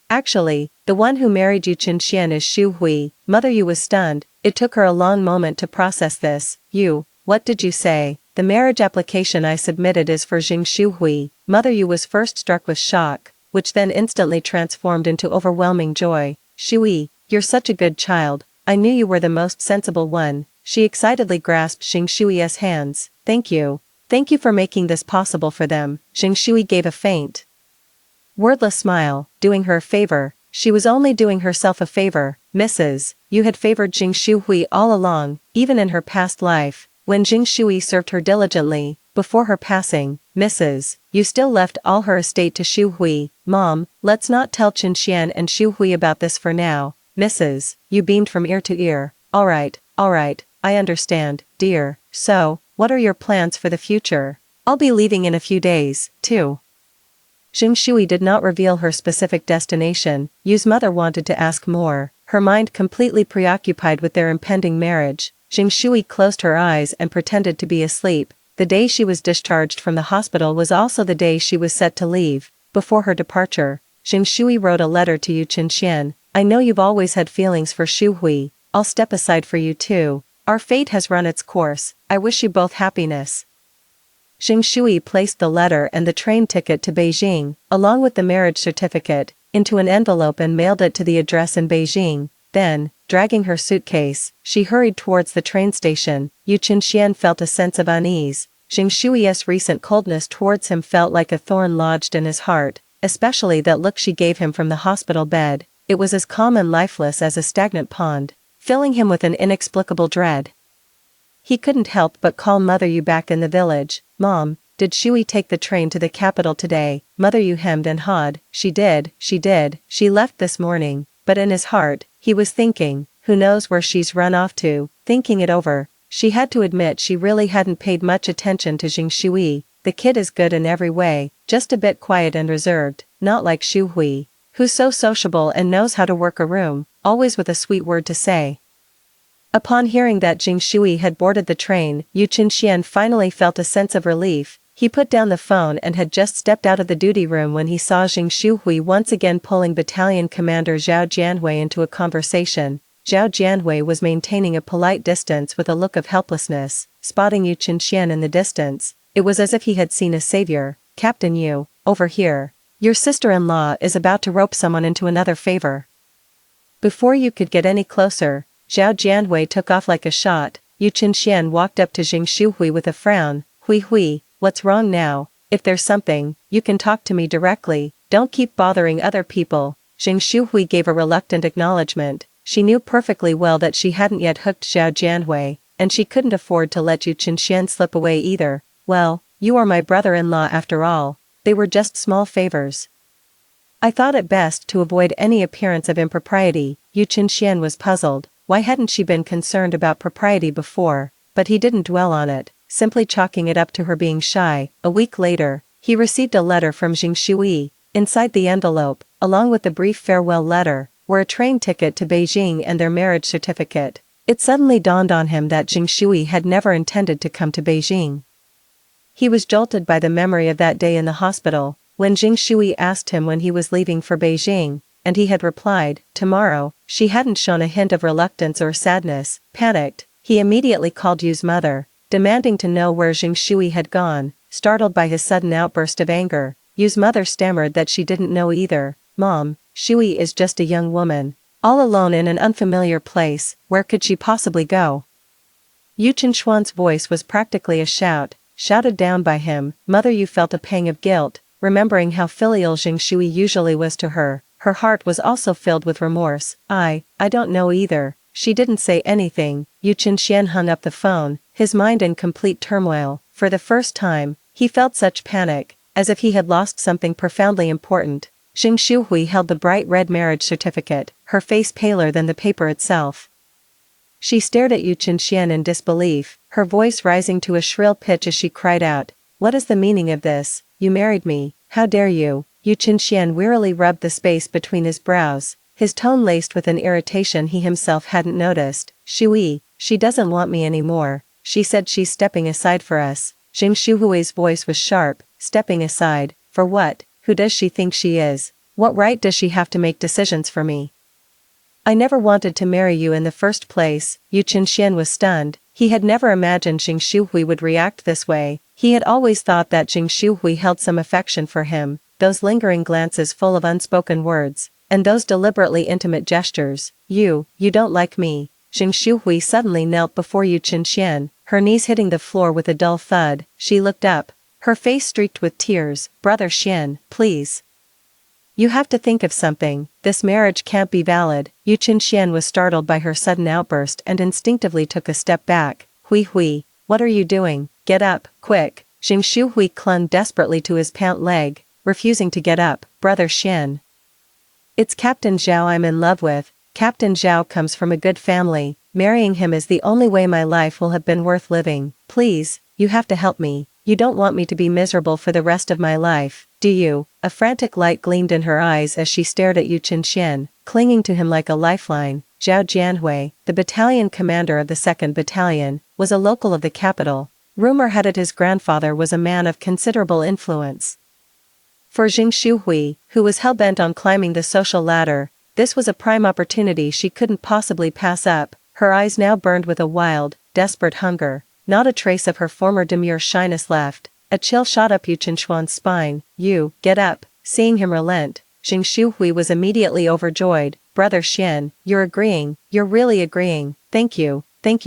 Speaker 1: Actually, the one who married you Qinxian is Xu Hui." Mother Yu was stunned. It took her a long moment to process this. "You, what did you say?" "The marriage application I submitted is for Jing Xu Hui." Mother Yu was first struck with shock, which then instantly transformed into overwhelming joy. "Shui, you're such a good child. I knew you were the most sensible one." She excitedly grasped Jing Shui's hands. "Thank you. Thank you for making this possible for them." Jing Shui gave a faint, wordless smile, doing her a favor. She was only doing herself a favor. "Mrs. You had favored Jing Shui all along, even in her past life." When Jing Shui served her diligently, before her passing, Mrs. You still left all her estate to Xu Hui. Mom, let's not tell Qin Xian and Xu Hui about this for now. Mrs. You beamed from ear to ear. All right, I understand, dear. So, what are your plans for the future? I'll be leaving in a few days, too. Xing Shui did not reveal her specific destination. Yu's mother wanted to ask more, her mind completely preoccupied with their impending marriage. Xing Shui closed her eyes and pretended to be asleep. The day she was discharged from the hospital was also the day she was set to leave. Before her departure, Xing Shui wrote a letter to Yu Qinxian. I know you've always had feelings for Xu Hui. I'll step aside for you too. Our fate has run its course. I wish you both happiness. Xing Shui placed the letter and the train ticket to Beijing, along with the marriage certificate, into an envelope and mailed it to the address in Beijing. Then, dragging her suitcase, she hurried towards the train station. Yu Qinxian felt a sense of unease. Xing Shui's recent coldness towards him felt like a thorn lodged in his heart, especially that look she gave him from the hospital bed. It was as calm and lifeless as a stagnant pond, filling him with an inexplicable dread. He couldn't help but call Mother Yu back in the village. Mom, did Shui take the train to the capital today? Mother Yu hemmed and hawed. She did. She left this morning. But in his heart, he was thinking, who knows where she's run off to. Thinking it over, she had to admit she really hadn't paid much attention to Xing Shui. The kid is good in every way, just a bit quiet and reserved, not like Xu Hui, who's so sociable and knows how to work a room, always with a sweet word to say. Upon hearing that Xing Shui had boarded the train, Yu Qinxian finally felt a sense of relief. He put down the phone and had just stepped out of the duty room when he saw Xing Shui once again pulling Battalion Commander Zhao Jianhui into a conversation. Zhao Jianhui was maintaining a polite distance with a look of helplessness. Spotting Yu Qinxian in the distance, it was as if he had seen a savior. Captain Yu, over here. Your sister-in-law is about to rope someone into another favor. Before you could get any closer, Zhao Jianhui took off like a shot. Yu Qinxian walked up to Xing Shui with a frown. Hui, what's wrong now? If there's something, you can talk to me directly. Don't keep bothering other people. Xing Shui gave a reluctant acknowledgement. She knew perfectly well that she hadn't yet hooked Zhao Jianhui, and she couldn't afford to let Yu Qinxian slip away either. Well, you are my brother-in-law after all. They were just small favors. I thought it best to avoid any appearance of impropriety. Yu Qinxian was puzzled. Why hadn't she been concerned about propriety before? But he didn't dwell on it, simply chalking it up to her being shy. A week later, he received a letter from Xing Shui. Inside the envelope, along with the brief farewell letter, were a train ticket to Beijing and their marriage certificate. It suddenly dawned on him that Xing Shui had never intended to come to Beijing. He was jolted by the memory of that day in the hospital, when Xing Shui asked him when he was leaving for Beijing, and he had replied, tomorrow. She hadn't shown a hint of reluctance or sadness. Panicked, he immediately called Yu's mother, demanding to know where Xing Shui had gone. Startled by his sudden outburst of anger, Yu's mother stammered that she didn't know either. Mom, Shui is just a young woman, all alone in an unfamiliar place. Where could she possibly go? Yu Qinxuan's voice was practically a shout, shouted down by him. Mother Yu felt a pang of guilt, remembering how filial Xing Shui usually was to her. Her heart was also filled with remorse. I don't know either. She didn't say anything. Yu Qinxian hung up the phone, his mind in complete turmoil. For the first time, he felt such panic, as if he had lost something profoundly important. Xing Shui held the bright red marriage certificate, her face paler than the paper itself. She stared at Yu Qinxian in disbelief, her voice rising to a shrill pitch as she cried out, "What is the meaning of this? You married me. How dare you?" Yu Qinxian wearily rubbed the space between his brows, his tone laced with an irritation he himself hadn't noticed. Shui, she doesn't want me anymore. She said she's stepping aside for us. Xing Shui's voice was sharp. Stepping aside? For what? Who does she think she is? What right does she have to make decisions for me? I never wanted to marry you in the first place. Yu Qinxian was stunned. He had never imagined Xing Shui would react this way. He had always thought that Xing Shui held some affection for him. Those lingering glances full of unspoken words, and those deliberately intimate gestures. You don't like me. Xing Shui suddenly knelt before Yu Qinxian, her knees hitting the floor with a dull thud. She looked up, her face streaked with tears. Brother Xian, please. You have to think of something. This marriage can't be valid. Yu Qinxian was startled by her sudden outburst and instinctively took a step back. Hui, what are you doing? Get up, quick. Xing Shuhui clung desperately to his pant leg, refusing to get up. Brother Xian. It's Captain Zhao I'm in love with. Captain Zhao comes from a good family. Marrying him is the only way my life will have been worth living. Please, you have to help me. You don't want me to be miserable for the rest of my life, do you? A frantic light gleamed in her eyes as she stared at Yu Qinxian, clinging to him like a lifeline. Zhao Jianhui, the battalion commander of the 2nd Battalion, was a local of the capital. Rumor had it his grandfather was a man of considerable influence. For Xing Shuhui, who was hell-bent on climbing the social ladder, this was a prime opportunity she couldn't possibly pass up. Her eyes now burned with a wild, desperate hunger. Not a trace of her former demure shyness left. A chill shot up Yu Qinshuan's spine. You, get up. Seeing him relent, Xing Shuhui was immediately overjoyed. Brother Xian, you're agreeing, you're really agreeing. Thank you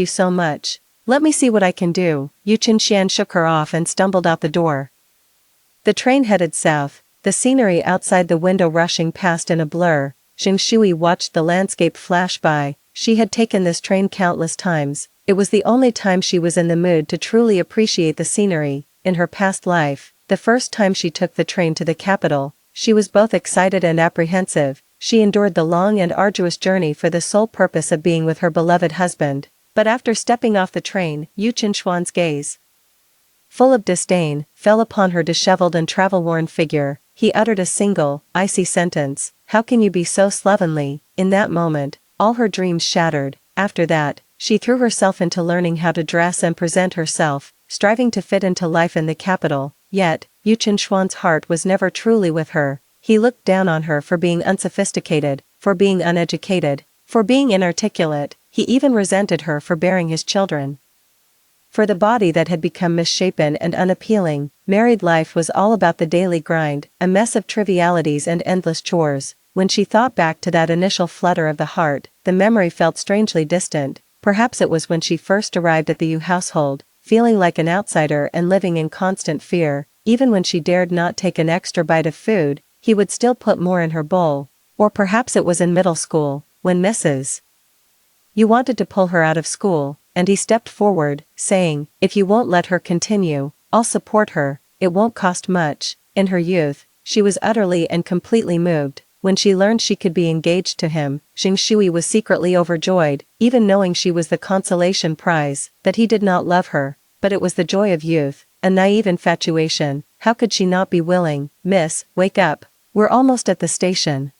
Speaker 1: so much. Let me see what I can do. Yu Qinxian shook her off and stumbled out the door. The train headed south, the scenery outside the window rushing past in a blur. Xing Shui watched the landscape flash by. She had taken this train countless times. It was the only time she was in the mood to truly appreciate the scenery. In her past life, the first time she took the train to the capital, she was both excited and apprehensive. She endured the long and arduous journey for the sole purpose of being with her beloved husband. But after stepping off the train, Yu Qinshuan's gaze, full of disdain, fell upon her disheveled and travel-worn figure. He uttered a single, icy sentence. How can you be so slovenly? In that moment, all her dreams shattered. After that, she threw herself into learning how to dress and present herself, striving to fit into life in the capital. Yet, Yu Qinshuan's heart was never truly with her. He looked down on her for being unsophisticated, for being uneducated, for being inarticulate. He even resented her for bearing his children. For the body that had become misshapen and unappealing, married life was all about the daily grind, a mess of trivialities and endless chores. When she thought back to that initial flutter of the heart, the memory felt strangely distant. Perhaps it was when she first arrived at the Yu household, feeling like an outsider and living in constant fear. Even when she dared not take an extra bite of food, he would still put more in her bowl. Or perhaps it was in middle school, when Mrs. Yu wanted to pull her out of school, and he stepped forward, saying, if you won't let her continue, I'll support her. It won't cost much. In her youth, she was utterly and completely moved. When she learned she could be engaged to him, Xing Shui was secretly overjoyed, even knowing she was the consolation prize, that he did not love her. But it was the joy of youth, a naive infatuation. How could she not be willing? Miss, wake up. We're almost at the station.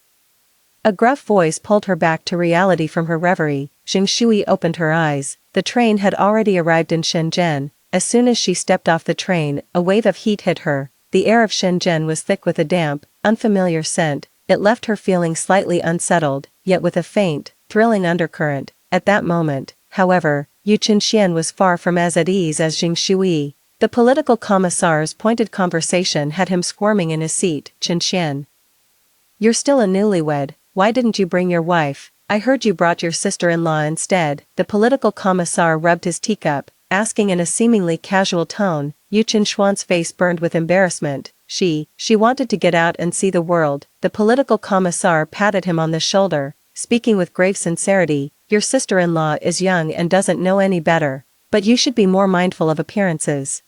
Speaker 1: A gruff voice pulled her back to reality from her reverie. Xing Shui opened her eyes. The train had already arrived in Shenzhen. As soon as she stepped off the train, a wave of heat hit her. The air of Shenzhen was thick with a damp, unfamiliar scent. It left her feeling slightly unsettled, yet with a faint, thrilling undercurrent. At that moment, however, Yu Qinxian was far from as at ease as Xing Shui. The political commissar's pointed conversation had him squirming in his seat. Qinxian, you're still a newlywed. Why didn't you bring your wife? I heard you brought your sister-in-law instead. The political commissar rubbed his teacup, asking in a seemingly casual tone. Yu Qinshuan's face burned with embarrassment. She wanted to get out and see the world. The political commissar patted him on the shoulder, speaking with grave sincerity. Your sister-in-law is young and doesn't know any better, but you should be more mindful of appearances.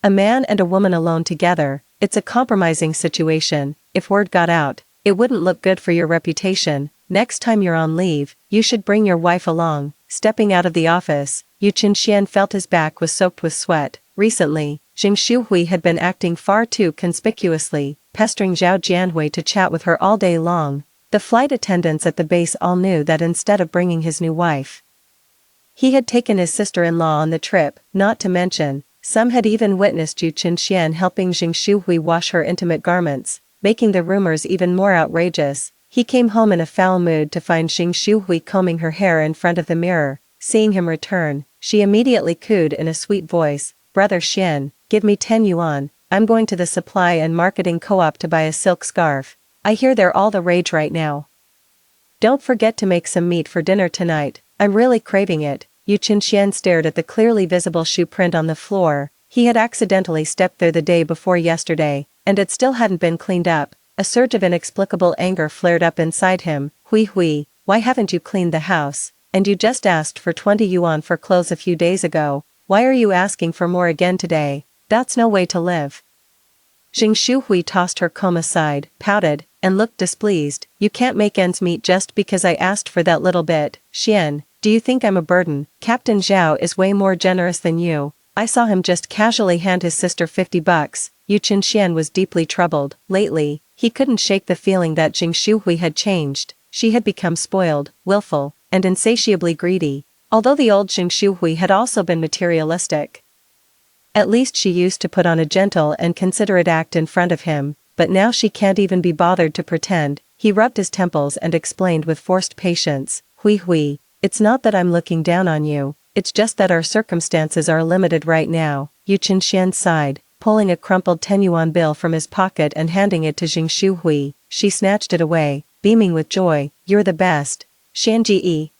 Speaker 1: A man and a woman alone together, it's a compromising situation. If word got out, it wouldn't look good for your reputation. Next time you're on leave, you should bring your wife along. Stepping out of the office, Yu Qinxian felt his back was soaked with sweat. Recently, Xing Shuhui had been acting far too conspicuously, pestering Zhao Jianhui to chat with her all day long. The flight attendants at the base all knew that instead of bringing his new wife, he had taken his sister-in-law on the trip. Not to mention, some had even witnessed Yu Qinxian helping Xing Shuhui wash her intimate garments, making the rumors even more outrageous. He came home in a foul mood to find Xing Shuhui combing her hair in front of the mirror. Seeing him return, she immediately cooed in a sweet voice, Brother Xian, give me 10 yuan, I'm going to the supply and marketing co-op to buy a silk scarf. I hear they're all the rage right now. Don't forget to make some meat for dinner tonight, I'm really craving it. Yu Qinxian stared at the clearly visible shoe print on the floor. He had accidentally stepped there the day before yesterday, and it still hadn't been cleaned up. A surge of inexplicable anger flared up inside him. Hui, why haven't you cleaned the house? And you just asked for 20 yuan for clothes a few days ago. Why are you asking for more again today? That's no way to live. Jing Shuhui tossed her comb aside, pouted, and looked displeased. You can't make ends meet just because I asked for that little bit. Xian, do you think I'm a burden? Captain Zhao is way more generous than you. I saw him just casually hand his sister $50. Yu Qianxian was deeply troubled. Lately, he couldn't shake the feeling that Jing Shuhui had changed. She had become spoiled, willful, and insatiably greedy. Although the old Jing Shuhui had also been materialistic. At least she used to put on a gentle and considerate act in front of him, but now she can't even be bothered to pretend. He rubbed his temples and explained with forced patience, Hui, it's not that I'm looking down on you, it's just that our circumstances are limited right now. Yu Qianxian sighed, pulling a crumpled 10 yuan bill from his pocket and handing it to Jing Shuhui. She snatched it away, beaming with joy. You're the best. Xianji.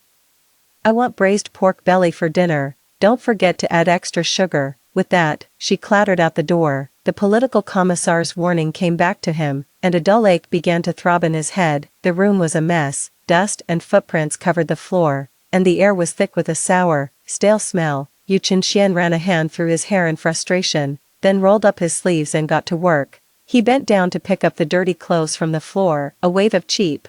Speaker 1: I want braised pork belly for dinner, don't forget to add extra sugar. With that, she clattered out the door. The political commissar's warning came back to him, and a dull ache began to throb in his head. The room was a mess, dust and footprints covered the floor, and the air was thick with a sour, stale smell. Yu Qianxian ran a hand through his hair in frustration, then rolled up his sleeves and got to work. He bent down to pick up the dirty clothes from the floor. A wave of cheap,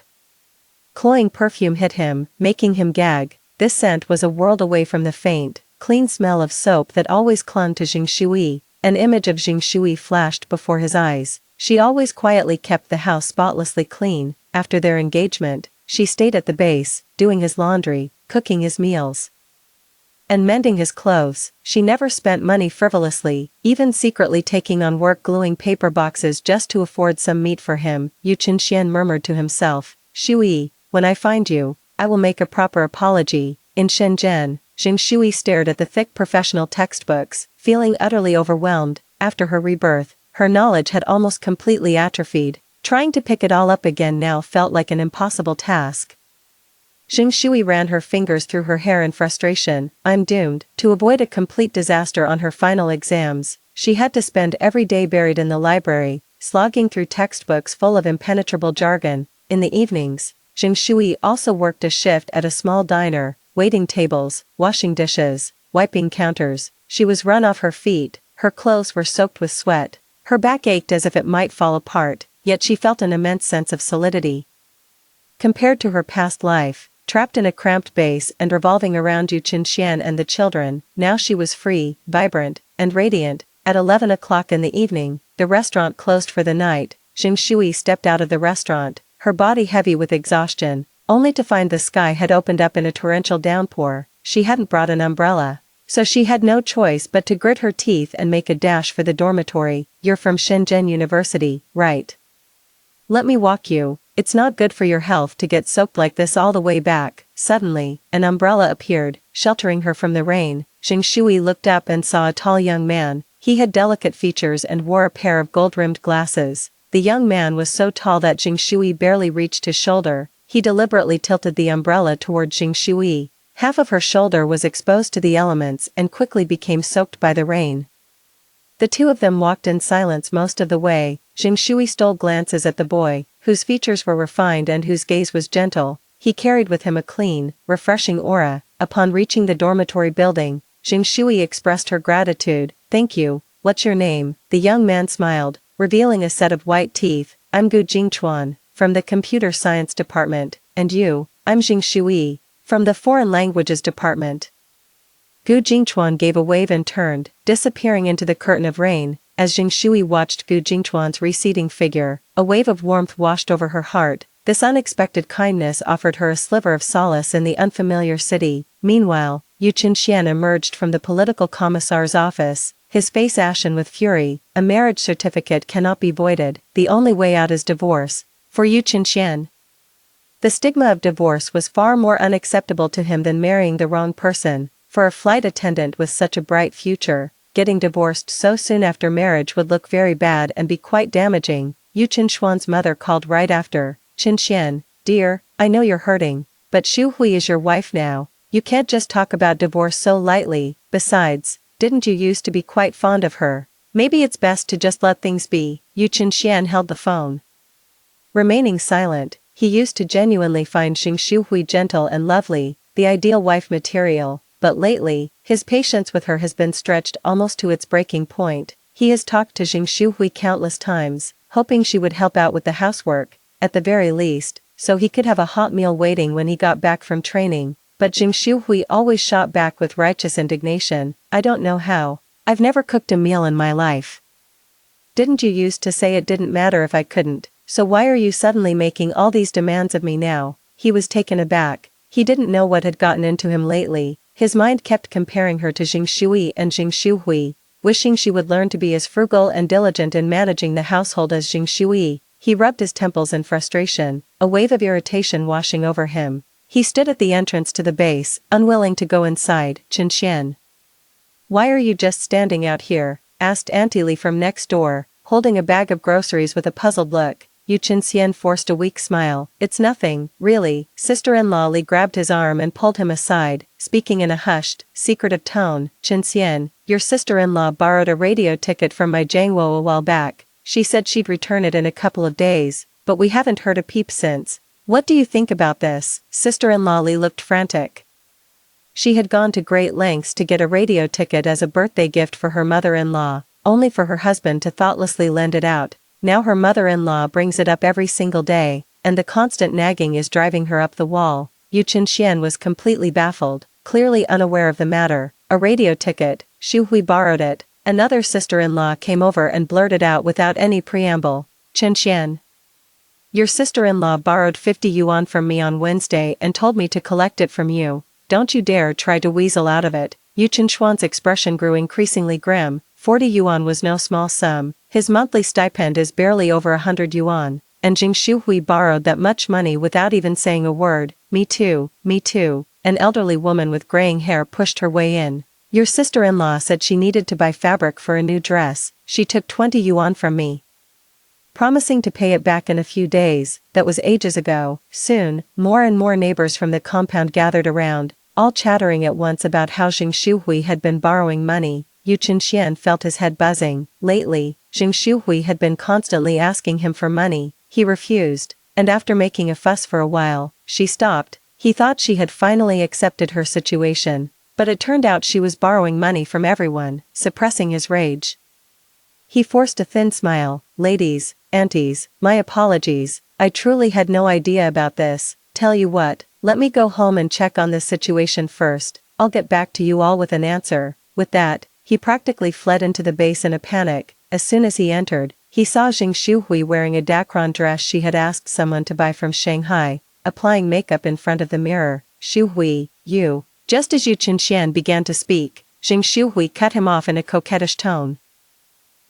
Speaker 1: cloying perfume hit him, making him gag. This scent was a world away from the faint, clean smell of soap that always clung to Jing Shui. An image of Jing Shui flashed before his eyes. She always quietly kept the house spotlessly clean. After their engagement, she stayed at the base, doing his laundry, cooking his meals, and mending his clothes. She never spent money frivolously, even secretly taking on work gluing paper boxes just to afford some meat for him. Yu Qianxian murmured to himself, Shui, when I find you, I will make a proper apology. In Shenzhen, Jing Shui stared at the thick professional textbooks, feeling utterly overwhelmed. After her rebirth, her knowledge had almost completely atrophied. Trying to pick it all up again now felt like an impossible task. Jing Shui ran her fingers through her hair in frustration. I'm doomed. To avoid a complete disaster on her final exams, she had to spend every day buried in the library, slogging through textbooks full of impenetrable jargon. In the evenings, Jing Shui also worked a shift at a small diner, waiting tables, washing dishes, wiping counters. She was run off her feet, her clothes were soaked with sweat, her back ached as if it might fall apart, yet she felt an immense sense of solidity. Compared to her past life, trapped in a cramped base and revolving around Yu Qianxian and the children, now she was free, vibrant, and radiant. At 11 o'clock in the evening, the restaurant closed for the night. Jing Shui stepped out of the restaurant, her body heavy with exhaustion, only to find the sky had opened up in a torrential downpour. She hadn't brought an umbrella, so she had no choice but to grit her teeth and make a dash for the dormitory. You're from Shenzhen University, right? Let me walk you. It's not good for your health to get soaked like this all the way back. Suddenly, an umbrella appeared, sheltering her from the rain. Jing Shui looked up and saw a tall young man. He had delicate features and wore a pair of gold-rimmed glasses. The young man was so tall that Jing Shui barely reached his shoulder. He deliberately tilted the umbrella toward Jing Shui. Half of her shoulder was exposed to the elements and quickly became soaked by the rain. The two of them walked in silence most of the way. Jing Shui stole glances at the boy, whose features were refined and whose gaze was gentle. He carried with him a clean, refreshing aura. Upon reaching the dormitory building, Jing Shui expressed her gratitude. Thank you. What's your name? The young man smiled, revealing a set of white teeth. I'm Gu Jingchuan, from the computer science department. And you? I'm Jing Shui, from the foreign languages department. Gu Jingchuan gave a wave and turned, disappearing into the curtain of rain. As Jing Shui watched Gu Jingchuan's receding figure, a wave of warmth washed over her heart. This unexpected kindness offered her a sliver of solace in the unfamiliar city. Meanwhile, Yu Qianxian emerged from the political commissar's office, his face ashen with fury. A marriage certificate cannot be voided. The only way out is divorce. For Yu Qianxian, the stigma of divorce was far more unacceptable to him than marrying the wrong person. For a flight attendant with such a bright future, getting divorced so soon after marriage would look very bad and be quite damaging. Yu Qianxuan's mother called right after. Qianxian, dear, I know you're hurting, but Shu Hui is your wife now. You can't just talk about divorce so lightly. Besides, didn't you used to be quite fond of her? Maybe it's best to just let things be. Yu Qianxian held the phone. Remaining silent, he used to genuinely find Jing Shuhui gentle and lovely, the ideal wife material. But lately, his patience with her has been stretched almost to its breaking point. He has talked to Jing Shuhui countless times, hoping she would help out with the housework, at the very least, so he could have a hot meal waiting when he got back from training, but Jing Shuhui always shot back with righteous indignation, I don't know how. I've never cooked a meal in my life. Didn't you used to say it didn't matter if I couldn't, so why are you suddenly making all these demands of me now? He was taken aback. He didn't know what had gotten into him lately. His mind kept comparing her to Jing Shui and Jing Shuhui, wishing she would learn to be as frugal and diligent in managing the household as Jing Shui. He rubbed his temples in frustration, a wave of irritation washing over him. He stood at the entrance to the base, unwilling to go inside. Chen Xian. Why are you just standing out here? Asked Auntie Li from next door, holding a bag of groceries with a puzzled look. Yu Chen Xian forced a weak smile. It's nothing, really. Sister-in-law Li grabbed his arm and pulled him aside, speaking in a hushed, secretive tone. Chen Xian, your sister-in-law borrowed a radio ticket from my Jiangwo a while back. She said she'd return it in a couple of days, but we haven't heard a peep since. What do you think about this? Sister-in-law Li looked frantic. She had gone to great lengths to get a radio ticket as a birthday gift for her mother-in-law, only for her husband to thoughtlessly lend it out. Now her mother-in-law brings it up every single day, and the constant nagging is driving her up the wall. Yu Chen Xian was completely baffled, clearly unaware of the matter. A radio ticket, Shu Hui borrowed it. Another sister-in-law came over and blurted out without any preamble. Chen Xian. Your sister-in-law borrowed 50 yuan from me on Wednesday and told me to collect it from you. Don't you dare try to weasel out of it. Yu Chen Xuan's expression grew increasingly grim. 40 yuan was no small sum. His monthly stipend is barely over 100 yuan, and Jing Shuhui borrowed that much money without even saying a word. Me too, me too. An elderly woman with graying hair pushed her way in. Your sister-in-law said she needed to buy fabric for a new dress. She took 20 yuan from me, promising to pay it back in a few days. That was ages ago. Soon, more and more neighbors from the compound gathered around, all chattering at once about how Jing Shuhui had been borrowing money. Yu Chen Xian felt his head buzzing. Lately, Jing Shuhui had been constantly asking him for money. He refused, and after making a fuss for a while, she stopped. He thought she had finally accepted her situation, but it turned out she was borrowing money from everyone. Suppressing his rage, he forced a thin smile. Ladies, aunties, my apologies. I truly had no idea about this. Tell you what, let me go home and check on this situation first. I'll get back to you all with an answer. With that, he practically fled into the base in a panic. As soon as he entered, he saw Jing Shuhui wearing a Dacron dress she had asked someone to buy from Shanghai, applying makeup in front of the mirror. Shuhui, you. Just as Yu Chen Xian began to speak, Jing Shuhui cut him off in a coquettish tone.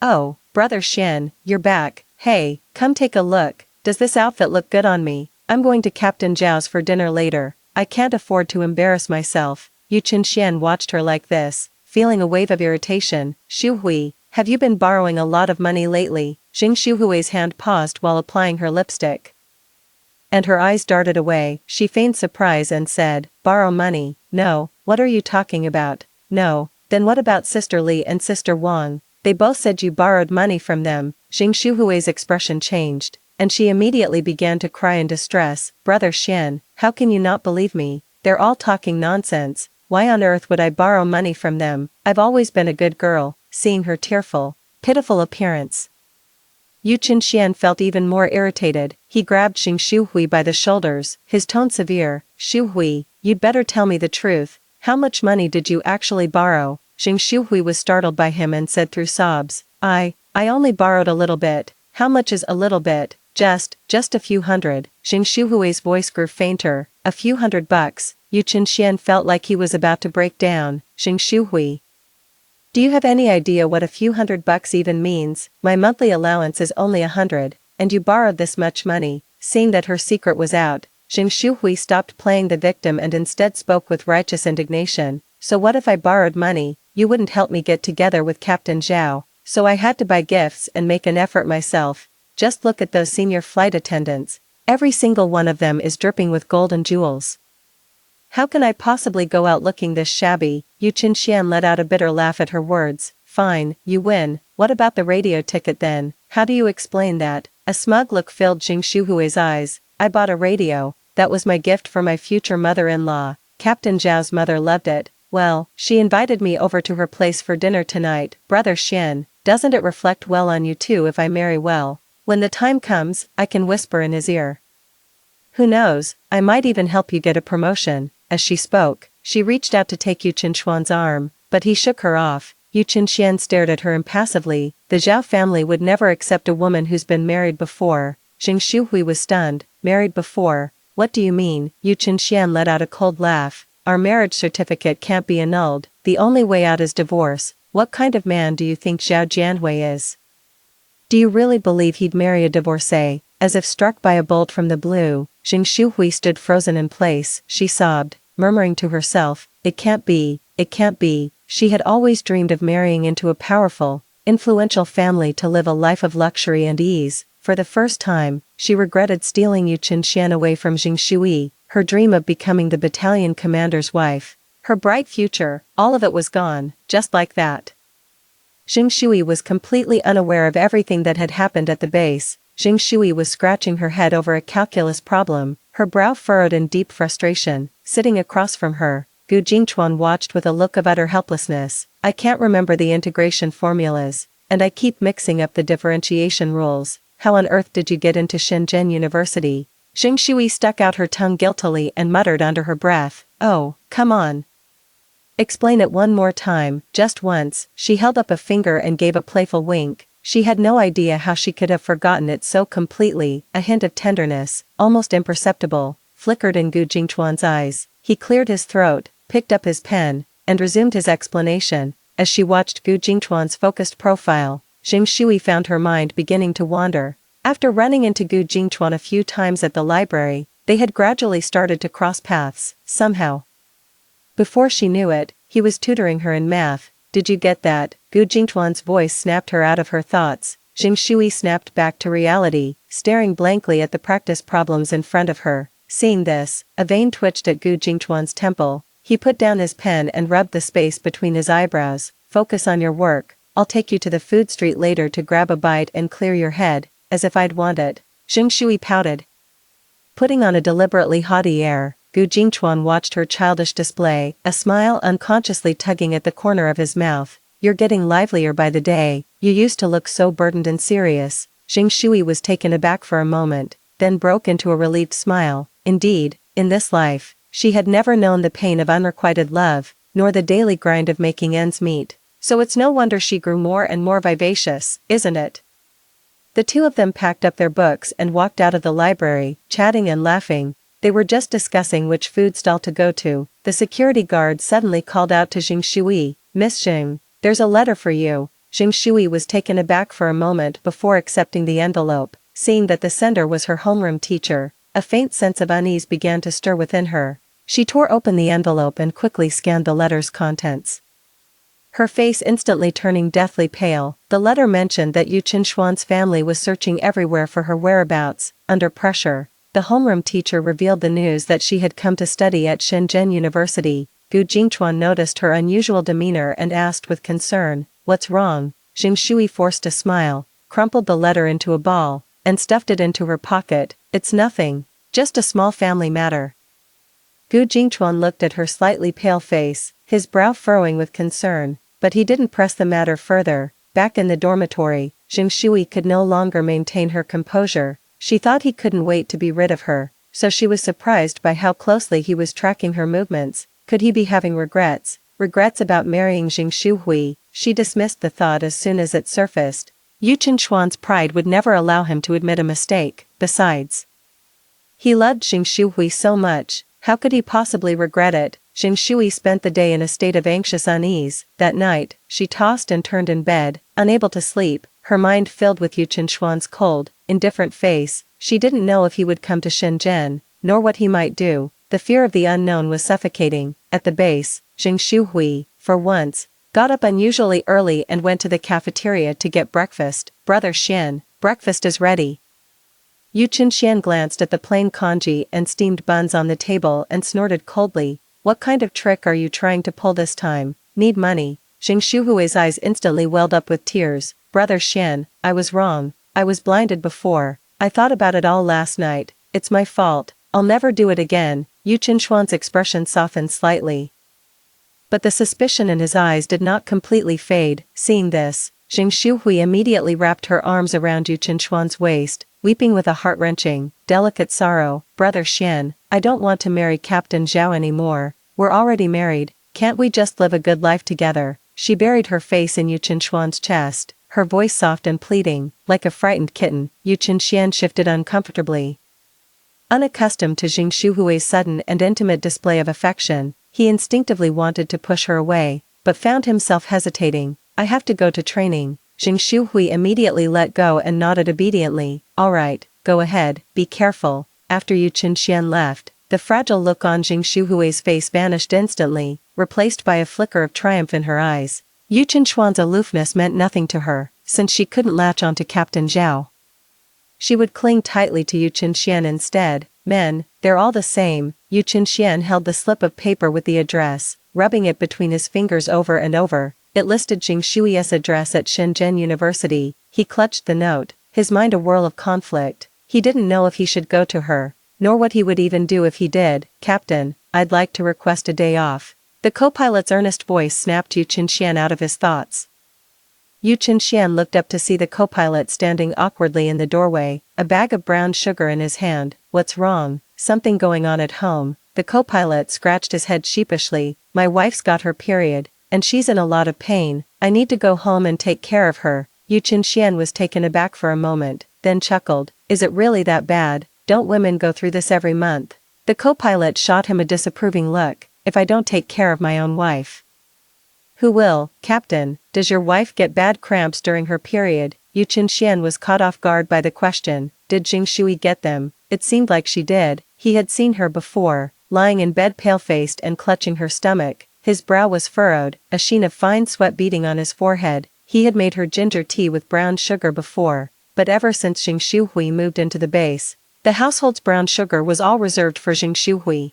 Speaker 1: Oh, brother Xian, you're back. Hey, come take a look. Does this outfit look good on me? I'm going to Captain Zhao's for dinner later. I can't afford to embarrass myself. Yu Chen Xian watched her like this, feeling a wave of irritation. Shuhui, have you been borrowing a lot of money lately? Jing Shuhui's hand paused while applying her lipstick, and her eyes darted away. She feigned surprise and said, borrow money? No, what are you talking about? No, then what about Sister Li and Sister Wang? They both said you borrowed money from them. Jing Shuhui's expression changed, and she immediately began to cry in distress. Brother Xian, how can you not believe me? They're all talking nonsense. Why on earth would I borrow money from them? I've always been a good girl. Seeing her tearful, pitiful appearance, Yu Chen Xian felt even more irritated. He grabbed Jing Shuhui by the shoulders, his tone severe. Shuhui, you'd better tell me the truth. How much money did you actually borrow? Jing Shuhui was startled by him and said through sobs, I only borrowed a little bit. How much is a little bit? Just a few hundred. Jing Shuhui's voice grew fainter. A few $100. Yu Chen Xian felt like he was about to break down. Jing Shuhui, do you have any idea what a few $100 even means? My monthly allowance is only 100, and you borrowed this much money. Seeing that her secret was out, Jing Shuhui stopped playing the victim and instead spoke with righteous indignation. So what if I borrowed money? You wouldn't help me get together with Captain Zhao, so I had to buy gifts and make an effort myself. Just look at those senior flight attendants. Every single one of them is dripping with gold and jewels. How can I possibly go out looking this shabby? Yu Chen Xian let out a bitter laugh at her words. Fine, you win. What about the radio ticket then? How do you explain that? A smug look filled Jing Shuhui's eyes. I bought a radio. That was my gift for my future mother-in-law. Captain Zhao's mother loved it. Well, she invited me over to her place for dinner tonight, Brother Xian. Doesn't it reflect well on you too if I marry well? When the time comes, I can whisper in his ear. Who knows, I might even help you get a promotion." As she spoke, she reached out to take Yu Qinshuan's arm, but he shook her off. Yu Qinshan stared at her impassively. The Zhao family would never accept a woman who's been married before. Xing Shuhui was stunned. Married before? What do you mean? Yu Qinshan let out a cold laugh. Our marriage certificate can't be annulled. The only way out is divorce. What kind of man do you think Zhao Jianhui is? Do you really believe he'd marry a divorcee? As if struck by a bolt from the blue, Xing Shuhui stood frozen in place. She sobbed, murmuring to herself, "It can't be, it can't be." She had always dreamed of marrying into a powerful, influential family to live a life of luxury and ease. For the first time, she regretted stealing Yu Qinshan away from Xing Shui, her dream of becoming the battalion commander's wife. Her bright future, all of it was gone, just like that. Xing Shui was completely unaware of everything that had happened at the base. Xing Shui was scratching her head over a calculus problem, her brow furrowed in deep frustration. Sitting across from her, Gu Jingchuan watched with a look of utter helplessness. "I can't remember the integration formulas, and I keep mixing up the differentiation rules. How on earth did you get into Shenzhen University?" Xing Shui stuck out her tongue guiltily and muttered under her breath, "Oh, come on. Explain it one more time." Just once, she held up a finger and gave a playful wink. She had no idea how she could have forgotten it so completely. A hint of tenderness, almost imperceptible, flickered in Gu Jingchuan's eyes. He cleared his throat, picked up his pen, and resumed his explanation. As she watched Gu Jingchuan's focused profile, Xing Shui found her mind beginning to wander. After running into Gu Jingchuan a few times at the library, they had gradually started to cross paths, somehow. Before she knew it, he was tutoring her in math. "Did you get that?" Gu Jingchuan's voice snapped her out of her thoughts. Xing Shui snapped back to reality, staring blankly at the practice problems in front of her. Seeing this, a vein twitched at Gu Jingchuan's temple. He put down his pen and rubbed the space between his eyebrows. "Focus on your work. I'll take you to the food street later to grab a bite and clear your head." As if I'd want it. Xing Shui pouted. Putting on a deliberately haughty air, Gu Jingchuan watched her childish display, a smile unconsciously tugging at the corner of his mouth. "You're getting livelier by the day. You used to look so burdened and serious." Xing Shui was taken aback for a moment, then broke into a relieved smile. Indeed, in this life, she had never known the pain of unrequited love, nor the daily grind of making ends meet. So it's no wonder she grew more and more vivacious, isn't it? The two of them packed up their books and walked out of the library, chatting and laughing. They were just discussing which food stall to go to. The security guard suddenly called out to Xing Shui, "Miss Xing, there's a letter for you." Xing Shui was taken aback for a moment before accepting the envelope. Seeing that the sender was her homeroom teacher, a faint sense of unease began to stir within her. She tore open the envelope and quickly scanned the letter's contents. Her face instantly turning deathly pale. The letter mentioned that Yu Qinshuan's family was searching everywhere for her whereabouts. Under pressure, the homeroom teacher revealed the news that she had come to study at Shenzhen University. Gu Jingchuan noticed her unusual demeanor and asked with concern, "What's wrong?" Xing Shui forced a smile, crumpled the letter into a ball, and stuffed it into her pocket. "It's nothing. Just a small family matter." Gu Jingchuan looked at her slightly pale face, his brow furrowing with concern, but he didn't press the matter further. Back in the dormitory, Xing Shui could no longer maintain her composure. She thought he couldn't wait to be rid of her, so she was surprised by how closely he was tracking her movements. Could he be having regrets? Regrets about marrying Xing Shuhui? She dismissed the thought as soon as it surfaced. Yu Qinshuan's pride would never allow him to admit a mistake. Besides, he loved Xing Shuhui so much, how could he possibly regret it? Xing Shui spent the day in a state of anxious unease. That night, she tossed and turned in bed, unable to sleep, her mind filled with Yu Qinshuan's cold, indifferent face. She didn't know if he would come to Shenzhen, nor what he might do. The fear of the unknown was suffocating. At the base, Xing Shuhui, for once, got up unusually early and went to the cafeteria to get breakfast. "Brother Xian, breakfast is ready." Yu Qinshan glanced at the plain congee and steamed buns on the table and snorted coldly. "What kind of trick are you trying to pull this time? Need money?" Xing Shuhui's eyes instantly welled up with tears. "Brother Xian, I was wrong. I was blinded before. I thought about it all last night. It's my fault. I'll never do it again." Yu Qinshuan's expression softened slightly. But the suspicion in his eyes did not completely fade. Seeing this, Jing Shuhui immediately wrapped her arms around Yu Qinshuan's waist, weeping with a heart-wrenching, delicate sorrow. Brother Xian, I don't want to marry Captain Zhao anymore. We're already married, can't we just live a good life together? She buried her face in Yu Qinshuan's chest, her voice soft and pleading, like a frightened kitten. Yu Qinshuan shifted uncomfortably. Unaccustomed to Jing Shuhui's sudden and intimate display of affection, he instinctively wanted to push her away, but found himself hesitating. I have to go to training. Jing Shuhui immediately let go and nodded obediently. All right, go ahead, be careful. After Yu Qinshuan left, the fragile look on Jing Shuhui's face vanished instantly, replaced by a flicker of triumph in her eyes. Yu Qinshuan's aloofness meant nothing to her, since she couldn't latch onto Captain Zhao. She would cling tightly to Yu Qinshuan instead. Men, they're all the same. Yu Qinshuan held the slip of paper with the address, rubbing it between his fingers over and over. It listed Jing Shui's address at Shenzhen University. He clutched the note, his mind a whirl of conflict. He didn't know if he should go to her, nor what he would even do if he did. Captain, I'd like to request a day off. The co-pilot's earnest voice snapped Yu Qinshuan out of his thoughts. Yu Qinshuan looked up to see the co-pilot standing awkwardly in the doorway, a bag of brown sugar in his hand. What's wrong? Something going on at home? The co-pilot scratched his head sheepishly. My wife's got her period, and she's in a lot of pain. I need to go home and take care of her. Yu Qinshuan was taken aback for a moment, then chuckled. Is it really that bad? Don't women go through this every month? The co-pilot shot him a disapproving look. If I don't take care of my own wife, who will? Captain, does your wife get bad cramps during her period? Yu Qinshuan was caught off guard by the question. Did Jing Shui get them? It seemed like she did. He had seen her before, lying in bed pale-faced and clutching her stomach. His brow was furrowed, a sheen of fine sweat beading on his forehead. He had made her ginger tea with brown sugar before, but ever since Jing Shuhui moved into the base, the household's brown sugar was all reserved for Jing Shuhui.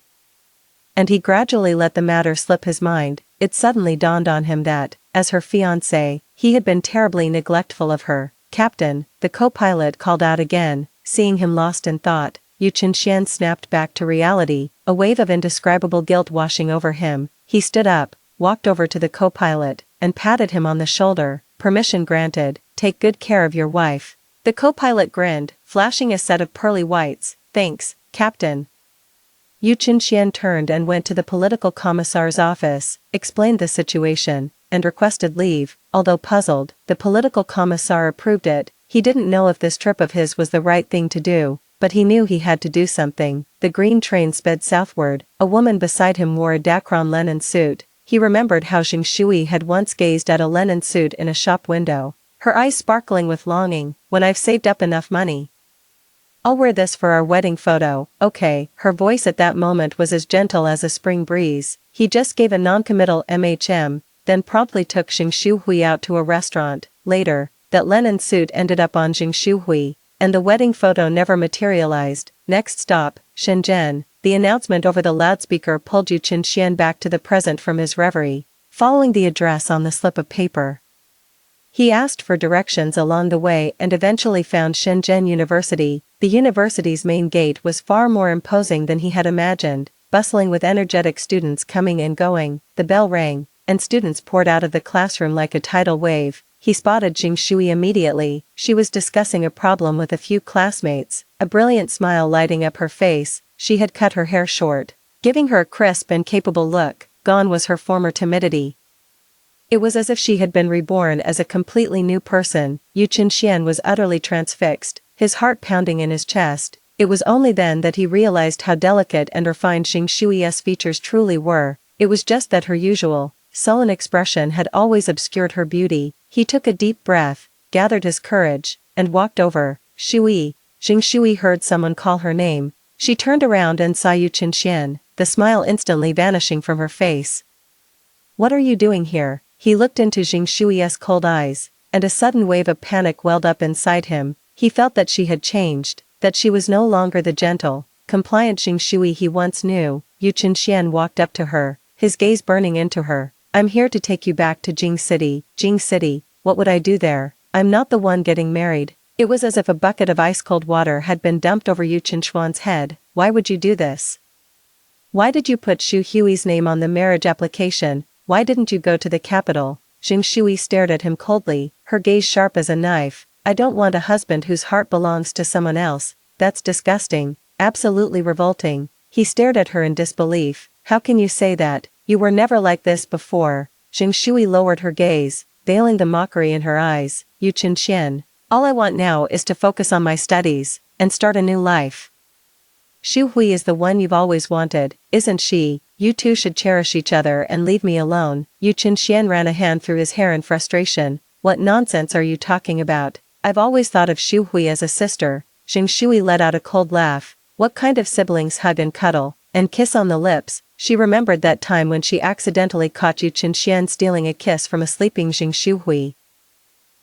Speaker 1: And he gradually let the matter slip his mind. It suddenly dawned on him that, as her fiancé, he had been terribly neglectful of her. Captain, the co-pilot called out again, seeing him lost in thought. Yu Qinshuan snapped back to reality, a wave of indescribable guilt washing over him. He stood up, walked over to the co-pilot, and patted him on the shoulder. Permission granted, take good care of your wife. The co-pilot grinned, flashing a set of pearly whites. Thanks, Captain. Yu Qinshuan turned and went to the political commissar's office, explained the situation, and requested leave. Although puzzled, the political commissar approved it. He didn't know if this trip of his was the right thing to do, but he knew he had to do something. The green train sped southward. A woman beside him wore a Dacron linen suit. He remembered how Jing Shui had once gazed at a linen suit in a shop window, her eyes sparkling with longing. When I've saved up enough money, I'll wear this for our wedding photo. Okay. Her voice at that moment was as gentle as a spring breeze. He just gave a non-committal then promptly took Jing Shuhui out to a restaurant. Later, that linen suit ended up on Jing Shuhui, and the wedding photo never materialized. Next stop, Shenzhen. The announcement over the loudspeaker pulled Yu Qinshuan back to the present from his reverie, following the address on the slip of paper. He asked for directions along the way and eventually found Shenzhen University. The university's main gate was far more imposing than he had imagined, bustling with energetic students coming and going. The bell rang, and students poured out of the classroom like a tidal wave. He spotted Jing Shui immediately. She was discussing a problem with a few classmates, a brilliant smile lighting up her face. She had cut her hair short, giving her a crisp and capable look. Gone was her former timidity. It was as if she had been reborn as a completely new person. Yu Qinshuan was utterly transfixed, his heart pounding in his chest. It was only then that he realized how delicate and refined Jing Shui's features truly were. It was just that her usual, sullen expression had always obscured her beauty. He took a deep breath, gathered his courage, and walked over. Shui. Jing Shui heard someone call her name. She turned around and saw Yu Qinshuan, the smile instantly vanishing from her face. What are you doing here? He looked into Jing Shui's cold eyes, and a sudden wave of panic welled up inside him. He felt that she had changed, that she was no longer the gentle, compliant Jing Shui he once knew. Yu Qinshuan walked up to her, his gaze burning into her. I'm here to take you back to Jing City. Jing City, what would I do there? I'm not the one getting married. It was as if a bucket of ice-cold water had been dumped over Yu Qinshuan's head. Why would you do this? Why did you put Shu Hui's name on the marriage application? why didn't you go to the capital? Jing Shui stared at him coldly, her gaze sharp as a knife. I don't want a husband whose heart belongs to someone else. That's disgusting, absolutely revolting. He stared at her in disbelief. How can you say that? You were never like this before. Jing Shui lowered her gaze, veiling the mockery in her eyes. Yu Qinxian. All I want now is to focus on my studies, and start a new life. Xu Hui is the one you've always wanted, isn't she? You two should cherish each other and leave me alone. Yu Qinxian ran a hand through his hair in frustration. What nonsense are you talking about? I've always thought of Xu Hui as a sister. Jing Shui let out a cold laugh. What kind of siblings hug and cuddle, and kiss on the lips? She remembered that time when she accidentally caught Yu Qinxian stealing a kiss from a sleeping Jing Xu Hui.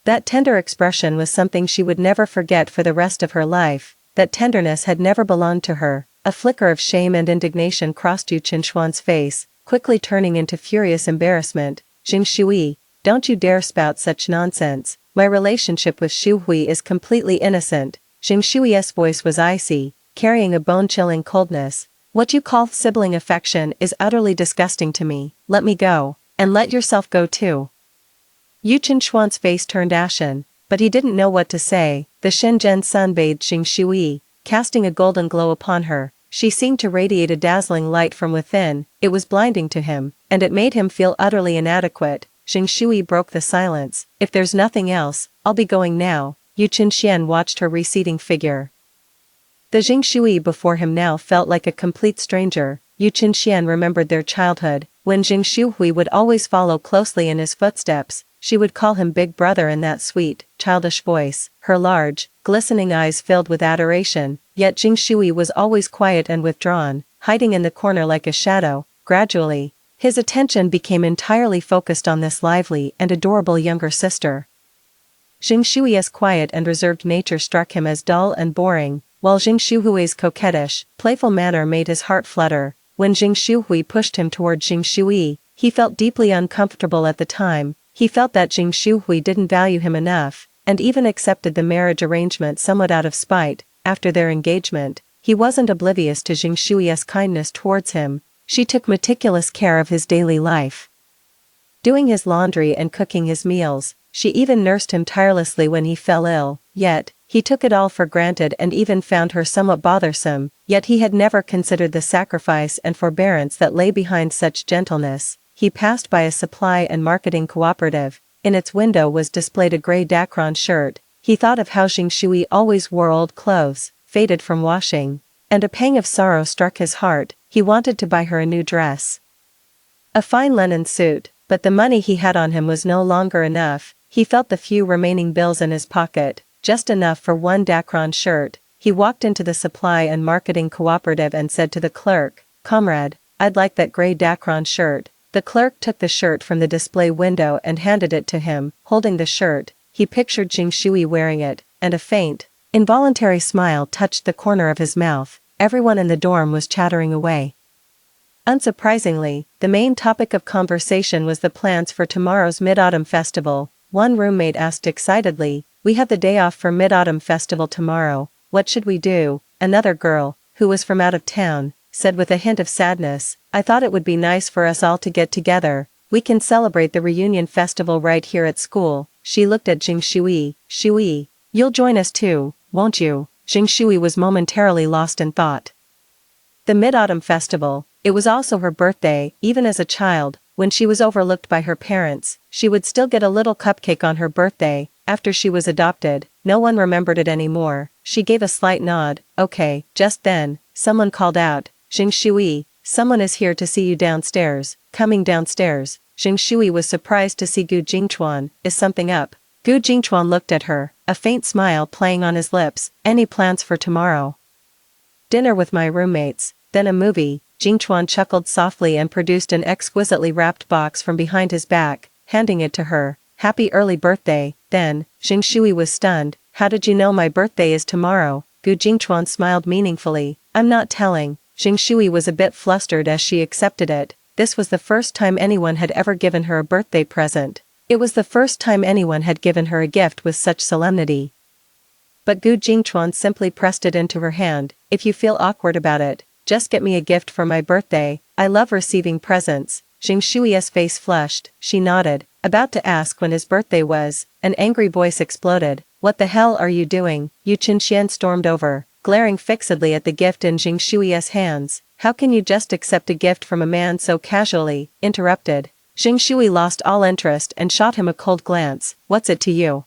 Speaker 1: That tender expression was something she would never forget for the rest of her life. That tenderness had never belonged to her. A flicker of shame and indignation crossed Yu Qinxuan's face, quickly turning into furious embarrassment. Jing Shui, don't you dare spout such nonsense. My relationship with Xu Hui is completely innocent. Jing Shui's voice was icy, carrying a bone-chilling coldness. What you call sibling affection is utterly disgusting to me. Let me go. And let yourself go too. Yu Qinxuan's face turned ashen, but he didn't know what to say. The Shenzhen sun bathed Jing Shui, casting a golden glow upon her. She seemed to radiate a dazzling light from within. It was blinding to him, and it made him feel utterly inadequate. Jing Shui broke the silence. If there's nothing else, I'll be going now. Yu Qinxian watched her receding figure. The Jing Shui before him now felt like a complete stranger. Yu Qinxian remembered their childhood, when Jing Xu Hui would always follow closely in his footsteps. She would call him Big Brother in that sweet, childish voice. Her large, glistening eyes filled with adoration, yet Jing Shui was always quiet and withdrawn, hiding in the corner like a shadow. Gradually, his attention became entirely focused on this lively and adorable younger sister. Jing Shui's quiet and reserved nature struck him as dull and boring, while Jing Shui's coquettish, playful manner made his heart flutter. When Jing Shui pushed him toward Jing Shui, he felt deeply uncomfortable at the time. He felt that Jing Shui didn't value him enough, and even accepted the marriage arrangement somewhat out of spite. After their engagement, he wasn't oblivious to Jing Shui's kindness towards him. She took meticulous care of his daily life, doing his laundry and cooking his meals. She even nursed him tirelessly when he fell ill. Yet, he took it all for granted and even found her somewhat bothersome. Yet he had never considered the sacrifice and forbearance that lay behind such gentleness. He passed by a supply and marketing cooperative. In its window was displayed a gray Dacron shirt. He thought of how Jing Shui always wore old clothes, faded from washing, and a pang of sorrow struck his heart. He wanted to buy her a new dress, a fine linen suit, but the money he had on him was no longer enough. He felt the few remaining bills in his pocket, just enough for one Dacron shirt. He walked into the supply and marketing cooperative and said to the clerk, "Comrade, I'd like that gray Dacron shirt." The clerk took the shirt from the display window and handed it to him. Holding the shirt, he pictured Jing Shui wearing it, and a faint, involuntary smile touched the corner of his mouth. Everyone in the dorm was chattering away. Unsurprisingly, the main topic of conversation was the plans for tomorrow's Mid-Autumn Festival. One roommate asked excitedly, "We have the day off for Mid-Autumn Festival tomorrow. What should we do?" Another girl, who was from out of town, said with a hint of sadness, "I thought it would be nice for us all to get together. We can celebrate the reunion festival right here at school." She looked at Jing Shui. "Shui, you'll join us too, won't you?" Jing Shui was momentarily lost in thought. The Mid-Autumn Festival. It was also her birthday. Even as a child, when she was overlooked by her parents, she would still get a little cupcake on her birthday. After she was adopted, no one remembered it anymore. She gave a slight nod. "Okay." Just then, someone called out, "Jing Shui, someone is here to see you downstairs." Coming downstairs, Jing Shui was surprised to see Gu Jingchuan. "Is something up?" Gu Jingchuan looked at her, a faint smile playing on his lips. "Any plans for tomorrow?" "Dinner with my roommates, then a movie." Jingchuan chuckled softly and produced an exquisitely wrapped box from behind his back, handing it to her. "Happy early birthday." Then, Jing Shui was stunned. "How did you know my birthday is tomorrow?" Gu Jingchuan smiled meaningfully. "I'm not telling." Jing Shui was a bit flustered as she accepted it. This was the first time anyone had ever given her a birthday present. It was the first time anyone had given her a gift with such solemnity. But Gu Jingchuan simply pressed it into her hand. "If you feel awkward about it, just get me a gift for my birthday. I love receiving presents." Jing Shui's face flushed, she nodded, about to ask when his birthday was. An angry voice exploded. What the hell are you doing? Yu Qinxian stormed over, glaring fixedly at the gift in Jing Shui's hands. How can you just accept a gift from a man so casually? Interrupted. Jing Shui lost all interest and shot him a cold glance. What's it to you?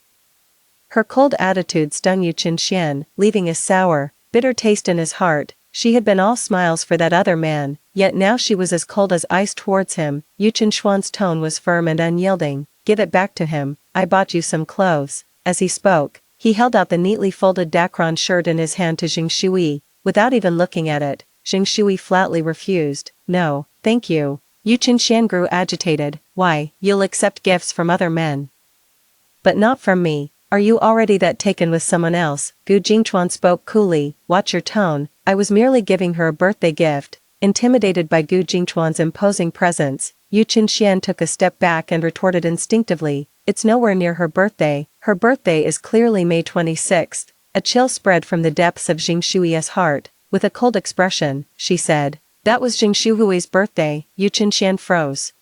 Speaker 1: Her cold attitude stung Yu Qinxian, leaving a sour, bitter taste in his heart. She had been all smiles for that other man, yet now she was as cold as ice towards him. Yu Qinshuan's tone was firm and unyielding. Give it back to him, I bought you some clothes. As he spoke, he held out the neatly folded Dacron shirt in his hand to Jing Shui. Without even looking at it, Jing Shui flatly refused. No, thank you. Yu Qinxian grew agitated. Why, you'll accept gifts from other men. But not from me. Are you already that taken with someone else? Gu Jingchuan spoke coolly. Watch your tone. I was merely giving her a birthday gift. Intimidated by Gu Jingchuan's imposing presence, Yu Qinxian took a step back and retorted instinctively. It's nowhere near her birthday. Her birthday is clearly May 26th. A chill spread from the depths of Jing Shui's heart. With a cold expression, she said. That was Jing Shui's birthday. Yu Qinxian froze.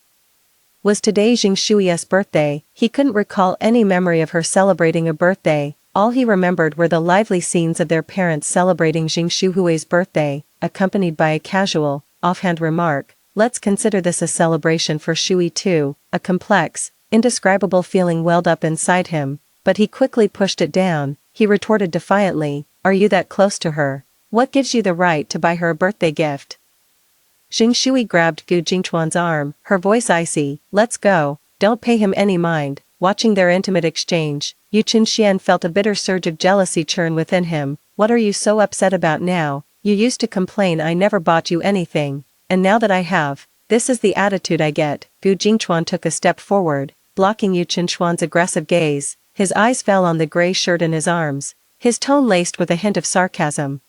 Speaker 1: Was today Jing Shui's birthday? He couldn't recall any memory of her celebrating a birthday. All he remembered were the lively scenes of their parents celebrating Jing Shui's birthday, accompanied by a casual, offhand remark. Let's consider this a celebration for Shui too. A complex, indescribable feeling welled up inside him, but he quickly pushed it down. He retorted defiantly, are you that close to her? What gives you the right to buy her a birthday gift? Jing Shui grabbed Gu Jingchuan's arm, her voice icy. Let's go, don't pay him any mind. Watching their intimate exchange, Yu Qinxian felt a bitter surge of jealousy churn within him. What are you so upset about now? You used to complain I never bought you anything, and now that I have, this is the attitude I get. Gu Jingchuan took a step forward, blocking Yu Qinchuan's aggressive gaze. His eyes fell on the gray shirt in his arms, his tone laced with a hint of sarcasm.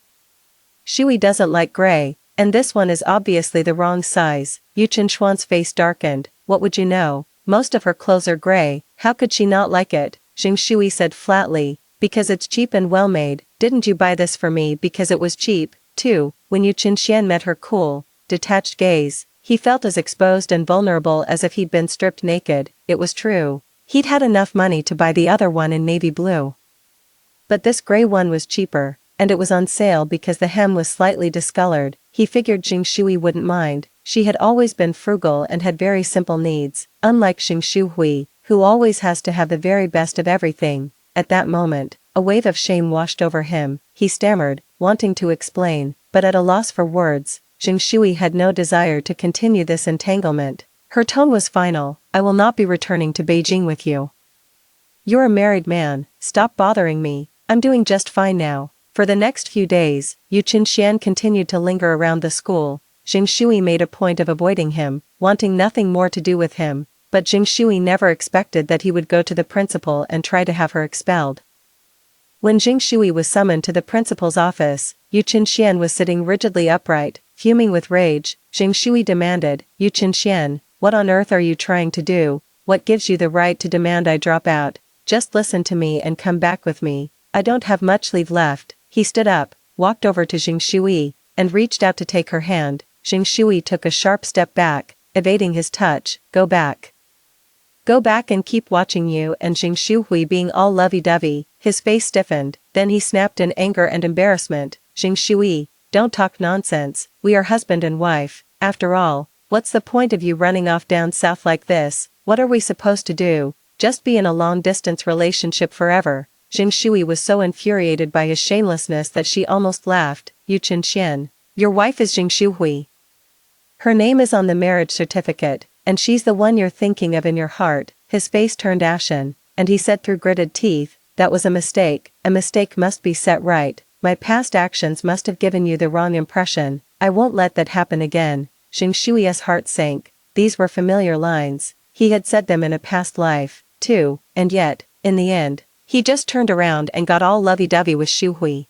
Speaker 1: Shui doesn't like gray, and this one is obviously the wrong size. Yu Qinchuan's face darkened. What would you know? Most of her clothes are gray. How could she not like it? Jing Shui said flatly. Because it's cheap and well made. Didn't you buy this for me because it was cheap, too? When Yu Qinxian met her cool, detached gaze, he felt as exposed and vulnerable as if he'd been stripped naked. It was true. He'd had enough money to buy the other one in navy blue. But this gray one was cheaper, and it was on sale because the hem was slightly discolored. He figured Jing Shui wouldn't mind. She had always been frugal and had very simple needs, unlike Jing Shui, who always has to have the very best of everything. At that moment, a wave of shame washed over him. He stammered, wanting to explain, but at a loss for words. Jing Shui had no desire to continue this entanglement. Her tone was final. I will not be returning to Beijing with you. You're a married man. Stop bothering me. I'm doing just fine now. For the next few days, Yu Qinxian continued to linger around the school. Jing Shui made a point of avoiding him, wanting nothing more to do with him, but Jing Shui never expected that he would go to the principal and try to have her expelled. When Jing Shui was summoned to the principal's office, Yu Qinxian was sitting rigidly upright, fuming with rage. Jing Shui demanded, Yu Qinxian, what on earth are you trying to do? What gives you the right to demand I drop out? Just listen to me and come back with me. I don't have much leave left. He stood up, walked over to Jing Shui, and reached out to take her hand. Jing Shui took a sharp step back, evading his touch. Go back. Go back and keep watching you. And Jing Shui being all lovey-dovey, his face stiffened, then he snapped in anger and embarrassment. Jing Shui, don't talk nonsense, we are husband and wife. After all, what's the point of you running off down south like this? What are we supposed to do? Just be in a long-distance relationship forever? Jing Shui was so infuriated by his shamelessness that she almost laughed. Yu Qinxian, your wife is Jing Shui. Her name is on the marriage certificate, and she's the one you're thinking of in your heart. His face turned ashen, and he said through gritted teeth, that was a mistake. A mistake must be set right. My past actions must have given you the wrong impression. I won't let that happen again. Jing Shui's heart sank. These were familiar lines. He had said them in a past life, too, and yet, in the end, he just turned around and got all lovey-dovey with Shui.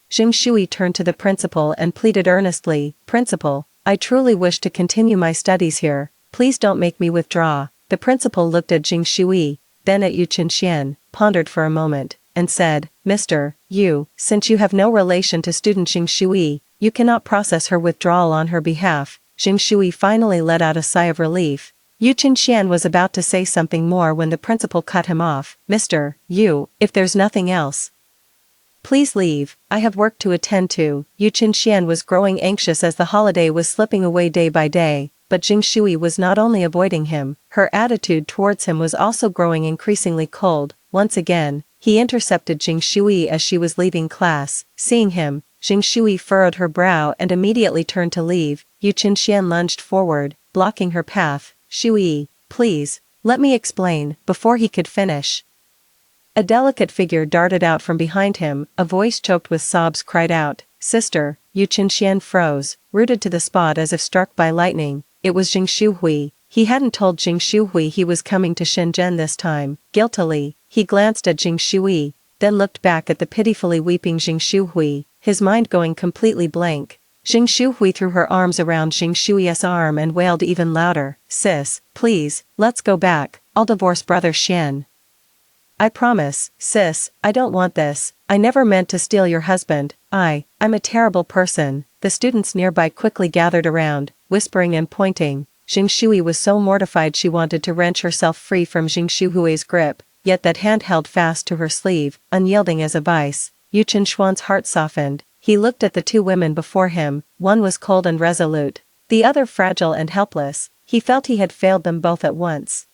Speaker 1: Jing Shui turned to the principal and pleaded earnestly, Principal, I truly wish to continue my studies here. Please don't make me withdraw. The principal looked at Jing Shui, then at Yu Qinxian, pondered for a moment, and said, Mr. Yu, since you have no relation to student Jing Shui, you cannot process her withdrawal on her behalf. Jing Shui finally let out a sigh of relief. Yu Qinxian was about to say something more when the principal cut him off. Mr. Yu, if there's nothing else, please leave, I have work to attend to. Yu Qinxian was growing anxious as the holiday was slipping away day by day, but Jing Shui was not only avoiding him, her attitude towards him was also growing increasingly cold. Once again, he intercepted Jing Shui as she was leaving class. Seeing him, Jing Shui furrowed her brow and immediately turned to leave. Yu Qinxian lunged forward, blocking her path. Shui, please, let me explain. Before he could finish, a delicate figure darted out from behind him, a voice choked with sobs cried out, "Sister!" Yu Qinxian froze, rooted to the spot as if struck by lightning. It was Jing Shuhui. He hadn't told Jing Shuhui he was coming to Shenzhen this time. Guiltily, he glanced at Jing Shui, then looked back at the pitifully weeping Jing Shuhui, his mind going completely blank. Jing Shuhui threw her arms around Jing Shui's arm and wailed even louder, "Sis, please, let's go back, I'll divorce Brother Xian. I promise, sis, I don't want this, I never meant to steal your husband, I'm a terrible person." The students nearby quickly gathered around, whispering and pointing. Jing Shui was so mortified she wanted to wrench herself free from Jing Shuhui's grip, yet that hand held fast to her sleeve, unyielding as a vice. Yu Qinshuan's heart softened. He looked at the two women before him, one was cold and resolute, the other fragile and helpless. He felt he had failed them both at once.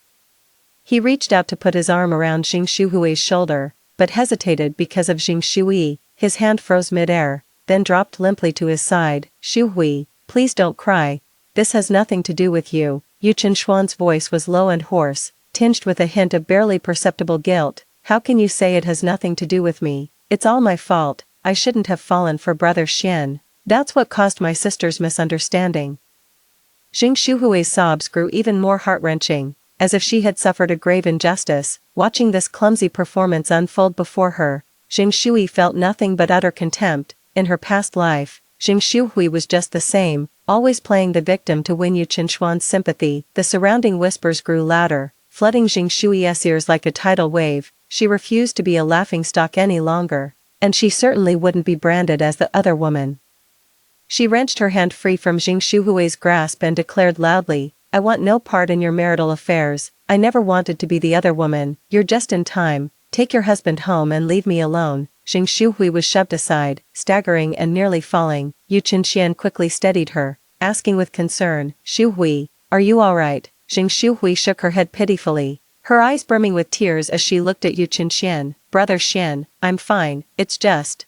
Speaker 1: He reached out to put his arm around Jing Shuhui's shoulder, but hesitated because of Jing Shui. His hand froze mid-air, then dropped limply to his side. "Shuhui, please don't cry. This has nothing to do with you." Yu Qinshuan's voice was low and hoarse, tinged with a hint of barely perceptible guilt. "How can you say it has nothing to do with me? It's all my fault. I shouldn't have fallen for Brother Xian. That's what caused my sister's misunderstanding." Jing Shuhui's sobs grew even more heart-wrenching, as if she had suffered a grave injustice. Watching this clumsy performance unfold before her, Jing Shui felt nothing but utter contempt. In her past life, Jing Shuhui was just the same, always playing the victim to win Yu Qinshuan's sympathy. The surrounding whispers grew louder, flooding Jing Shui's ears like a tidal wave. She refused to be a laughingstock any longer, and she certainly wouldn't be branded as the other woman. She wrenched her hand free from Jing Shuhui's grasp and declared loudly, "I want no part in your marital affairs. I never wanted to be the other woman. You're just in time. Take your husband home and leave me alone." Jing Shuhui was shoved aside, staggering and nearly falling. Yu Qinxian quickly steadied her, asking with concern, "Shuhui, are you all right?" Jing Shuhui shook her head pitifully, her eyes brimming with tears as she looked at Yu Qinxian. "Brother Xian, I'm fine, it's just,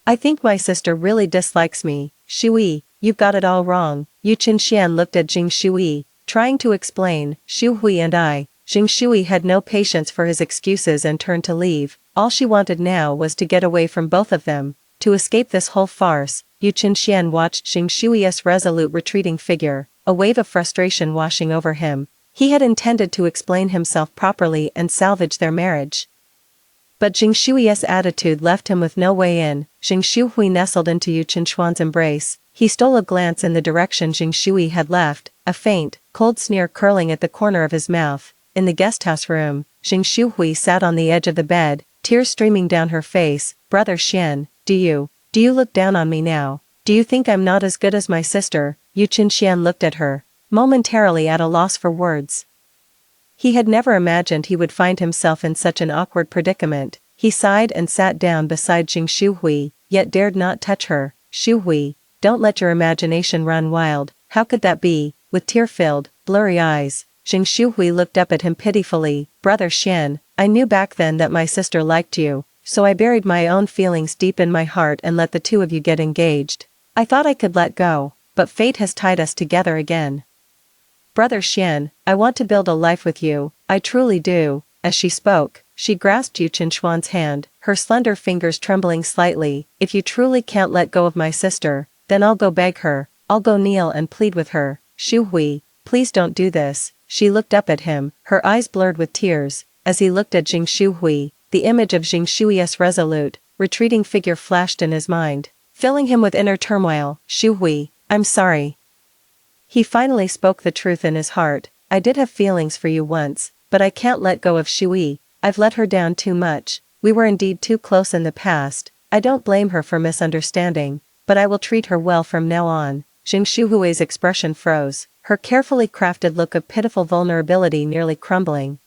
Speaker 1: I think my sister really dislikes me." "Shui, you've got it all wrong." Yu Qinxian looked at Jing Shui, trying to explain, "Shuhui and I." Jing Shui had no patience for his excuses and turned to leave. All she wanted now was to get away from both of them, to escape this whole farce. Yu Qinxian watched Jing Shui's resolute retreating figure, a wave of frustration washing over him. He had intended to explain himself properly and salvage their marriage, but Jing Shui's attitude left him with no way in. Jing Shuhui nestled into Yu Qinshuan's embrace. He stole a glance in the direction Jing Shui had left, a faint, cold sneer curling at the corner of his mouth. In the guesthouse room, Jing Shuhui sat on the edge of the bed, tears streaming down her face. "Brother Xian, do you look down on me now? Do you think I'm not as good as my sister?" Yu Qinxian looked at her, momentarily at a loss for words. He had never imagined he would find himself in such an awkward predicament. He sighed and sat down beside Jing Shuhui, yet dared not touch her. "Shuhui, don't let your imagination run wild. How could that be?" With tear-filled, blurry eyes, Jing Shuhui looked up at him pitifully. "Brother Xian, I knew back then that my sister liked you, so I buried my own feelings deep in my heart and let the two of you get engaged. I thought I could let go, but fate has tied us together again. Brother Xian, I want to build a life with you, I truly do." As she spoke, she grasped Yu Qinshuan's hand, her slender fingers trembling slightly. "If you truly can't let go of my sister, then I'll go beg her, I'll go kneel and plead with her." "Shuhui, please don't do this." She looked up at him, her eyes blurred with tears. As he looked at Jing Shuhui, the image of Jing Shui's resolute, retreating figure flashed in his mind, filling him with inner turmoil. "Shuhui, I'm sorry." He finally spoke the truth in his heart. "I did have feelings for you once, but I can't let go of Shui. I've let her down too much. We were indeed too close in the past. I don't blame her for misunderstanding, but I will treat her well from now on." Jing Shuhui's expression froze, her carefully crafted look of pitiful vulnerability nearly crumbling.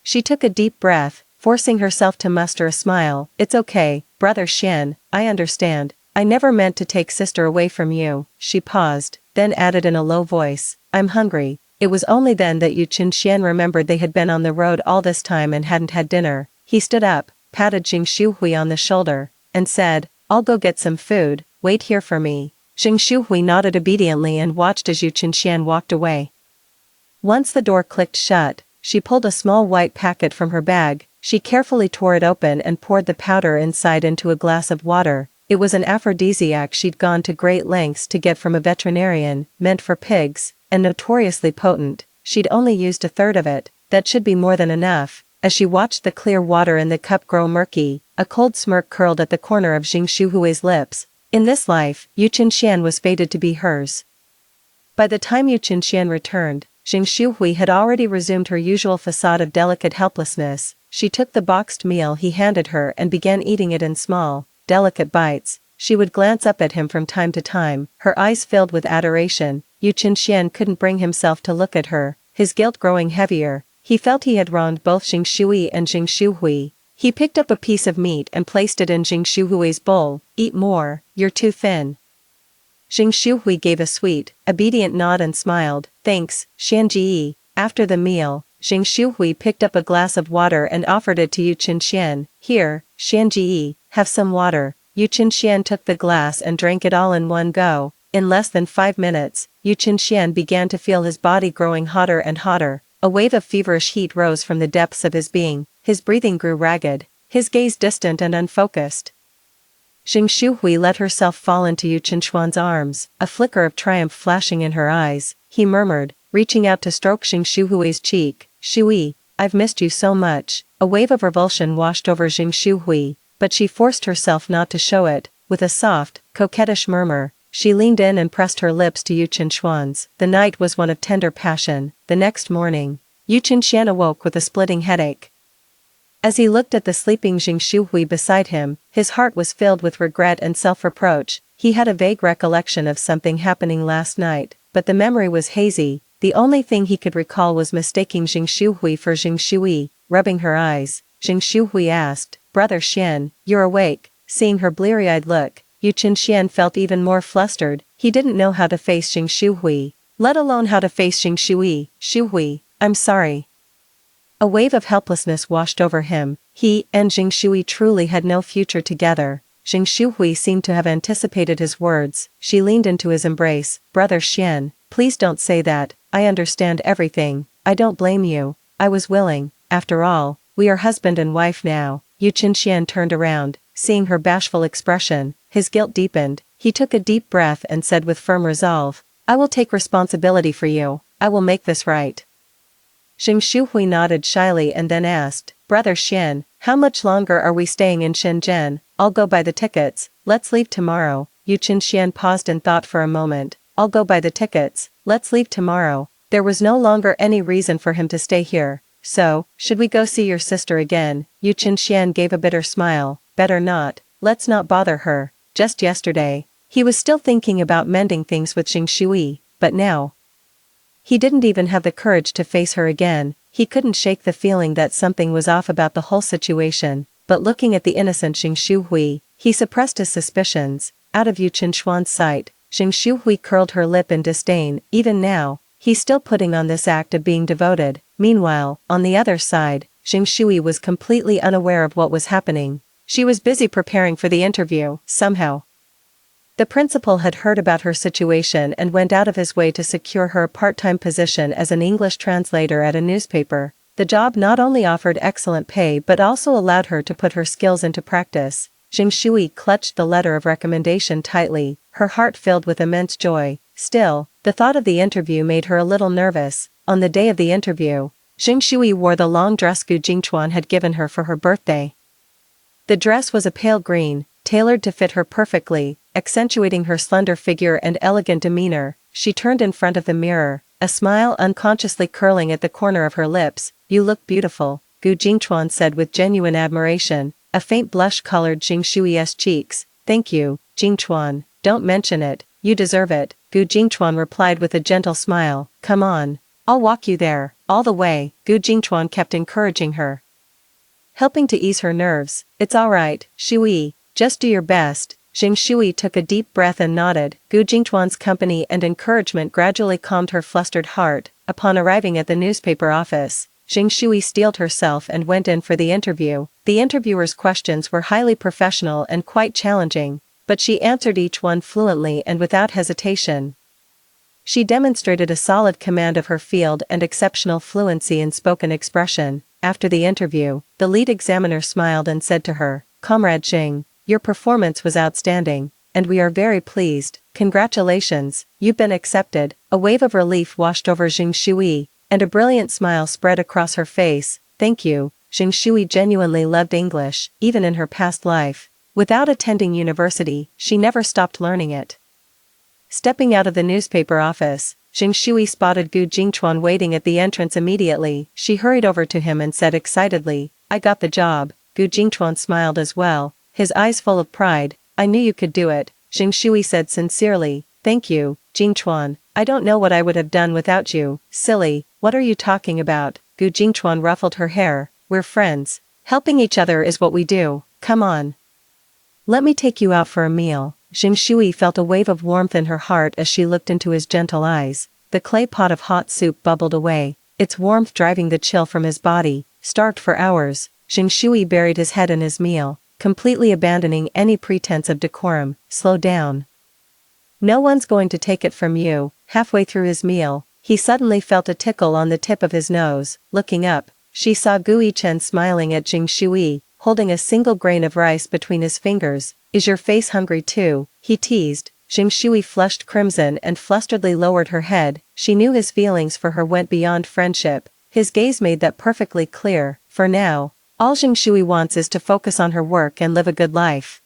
Speaker 1: She took a deep breath, forcing herself to muster a smile. It's okay, Brother Xian, I understand. I never meant to take sister away from you. She paused, then added in a low voice, I'm hungry. It was only then that Yuchen Xian remembered they had been on the road all this time and hadn't had dinner. He stood up, patted Jing Shuhui on the shoulder, and said, I'll go get some food, wait here for me. Jing Shuhui nodded obediently and watched as Yuchen Xian walked away. Once the door clicked shut, she pulled a small white packet from her bag. She carefully tore it open and poured the powder inside into a glass of water. It was an aphrodisiac she'd gone to great lengths to get from a veterinarian, meant for pigs, and notoriously potent. She'd only used a third of it. That should be more than enough. As she watched the clear water in the cup grow murky, a cold smirk curled at the corner of Jing Shuhui's lips. In this life, Yuchen Xian was fated to be hers. By the time Yuchen Xian returned, Jing Shuhui had already resumed her usual facade of delicate helplessness. She took the boxed meal he handed her and began eating it in small, delicate bites. She would glance up at him from time to time, her eyes filled with adoration. Yuchen Xian couldn't bring himself to look at her, his guilt growing heavier. He felt he had wronged both Jing Shui and Jing Shuhui. He picked up a piece of meat and placed it in Jing Shuhui's bowl. Eat more, you're too thin. Jing Shuhui gave a sweet, obedient nod and smiled. Thanks, Xianji. After the meal, Jing Shuhui picked up a glass of water and offered it to Yuchen Xian. Here, Xianji, have some water. Yuchen Xian took the glass and drank it all in one go. In less than 5 minutes, Yuchen Xian began to feel his body growing hotter and hotter. A wave of feverish heat rose from the depths of his being. His breathing grew ragged, his gaze distant and unfocused. Jing Shuhui let herself fall into Yuchen Xuan's arms, a flicker of triumph flashing in her eyes. He murmured, reaching out to stroke Jing Shuhui's cheek. Shui, I've missed you so much. A wave of revulsion washed over Jing Shuhui, but she forced herself not to show it. With a soft, coquettish murmur, she leaned in and pressed her lips to Yuchen Xuan's. The night was one of tender passion. The next morning, Yuchen Xian awoke with a splitting headache. As he looked at the sleeping Jing Shuhui beside him, his heart was filled with regret and self-reproach. He had a vague recollection of something happening last night, but the memory was hazy. The only thing he could recall was mistaking Jing Shuhui for Jing Shui. Rubbing her eyes, Jing Shuhui asked, Brother Xian, you're awake? Seeing her bleary-eyed look, Yuchen Xian felt even more flustered. He didn't know how to face Jing Shuhui, let alone how to face Jing Shui. Shuhui, I'm sorry. A wave of helplessness washed over him. He and Jing Shui truly had no future together. Jing Shuhui seemed to have anticipated his words. She leaned into his embrace. Brother Xian, please don't say that. I understand everything. I don't blame you. I was willing. After all, we are husband and wife now. Yuchen Xian turned around, seeing her bashful expression. His guilt deepened. He took a deep breath and said with firm resolve, I will take responsibility for you. I will make this right. Jing Shuhui nodded shyly and then asked, Brother Xian, how much longer are we staying in Shenzhen? I'll go buy the tickets. Let's leave tomorrow. Yuchen Xian paused in thought for a moment. I'll go buy the tickets. Let's leave tomorrow. There was no longer any reason for him to stay here. So, should we go see your sister again? Yuchen Xian gave a bitter smile. Better not. Let's not bother her. Just yesterday, he was still thinking about mending things with Jing Shui, but now, he didn't even have the courage to face her again. He couldn't shake the feeling that something was off about the whole situation, but looking at the innocent Jing Shuhui, he suppressed his suspicions. Out of Yuchen Xuan's sight, Jing Shuhui curled her lip in disdain. Even now, he's still putting on this act of being devoted. Meanwhile, on the other side, Jing Shui was completely unaware of what was happening. She was busy preparing for the interview. Somehow, the principal had heard about her situation and went out of his way to secure her a part-time position as an English translator at a newspaper. The job not only offered excellent pay but also allowed her to put her skills into practice. Jing Shui clutched the letter of recommendation tightly, her heart filled with immense joy. Still, the thought of the interview made her a little nervous. On the day of the interview, Jing Shui wore the long dress Gu Jingchuan had given her for her birthday. The dress was a pale green, tailored to fit her perfectly, accentuating her slender figure and elegant demeanor. She turned in front of the mirror, a smile unconsciously curling at the corner of her lips. You look beautiful, Gu Jingchuan said with genuine admiration. A faint blush colored Jing Shui's cheeks. Thank you, Jingchuan. Don't mention it. You deserve it. Gu Jingchuan replied with a gentle smile, come on. I'll walk you there, all the way, Gu Jingchuan kept encouraging her. Helping to ease her nerves, it's alright, Shui, just do your best. Jing Shui took a deep breath and nodded. Gu Jingchuan's company and encouragement gradually calmed her flustered heart. Upon arriving at the newspaper office, Jing Shui steeled herself and went in for the interview. The interviewer's questions were highly professional and quite challenging, but she answered each one fluently and without hesitation. She demonstrated a solid command of her field and exceptional fluency in spoken expression. After the interview, the lead examiner smiled and said to her, Comrade Jing, your performance was outstanding, and we are very pleased. Congratulations, you've been accepted. A wave of relief washed over Jing Shui, and a brilliant smile spread across her face. Thank you. Jing Shui genuinely loved English, even in her past life. Without attending university, she never stopped learning it. Stepping out of the newspaper office, Jing Shui spotted Gu Jingchuan waiting at the entrance immediately. She hurried over to him and said excitedly, I got the job. Gu Jingchuan smiled as well, his eyes full of pride. I knew you could do it, Jing Shui said sincerely. Thank you, Jingchuan. I don't know what I would have done without you. Silly, what are you talking about? Gu Jingchuan ruffled her hair. We're friends. Helping each other is what we do. Come on. Let me take you out for a meal. Jing Shui felt a wave of warmth in her heart as she looked into his gentle eyes. The clay pot of hot soup bubbled away, its warmth driving the chill from his body. Starved for hours, Jing Shui buried his head in his meal, completely abandoning any pretense of decorum. Slow down. No one's going to take it from you. Halfway through his meal, he suddenly felt a tickle on the tip of his nose. Looking up, she saw Gu Yichen smiling at Jing Shui, holding a single grain of rice between his fingers. Is your face hungry too? He teased. Jing Shui flushed crimson and flusteredly lowered her head. She knew his feelings for her went beyond friendship. His gaze made that perfectly clear. For now, all Jing Shui wants is to focus on her work and live a good life.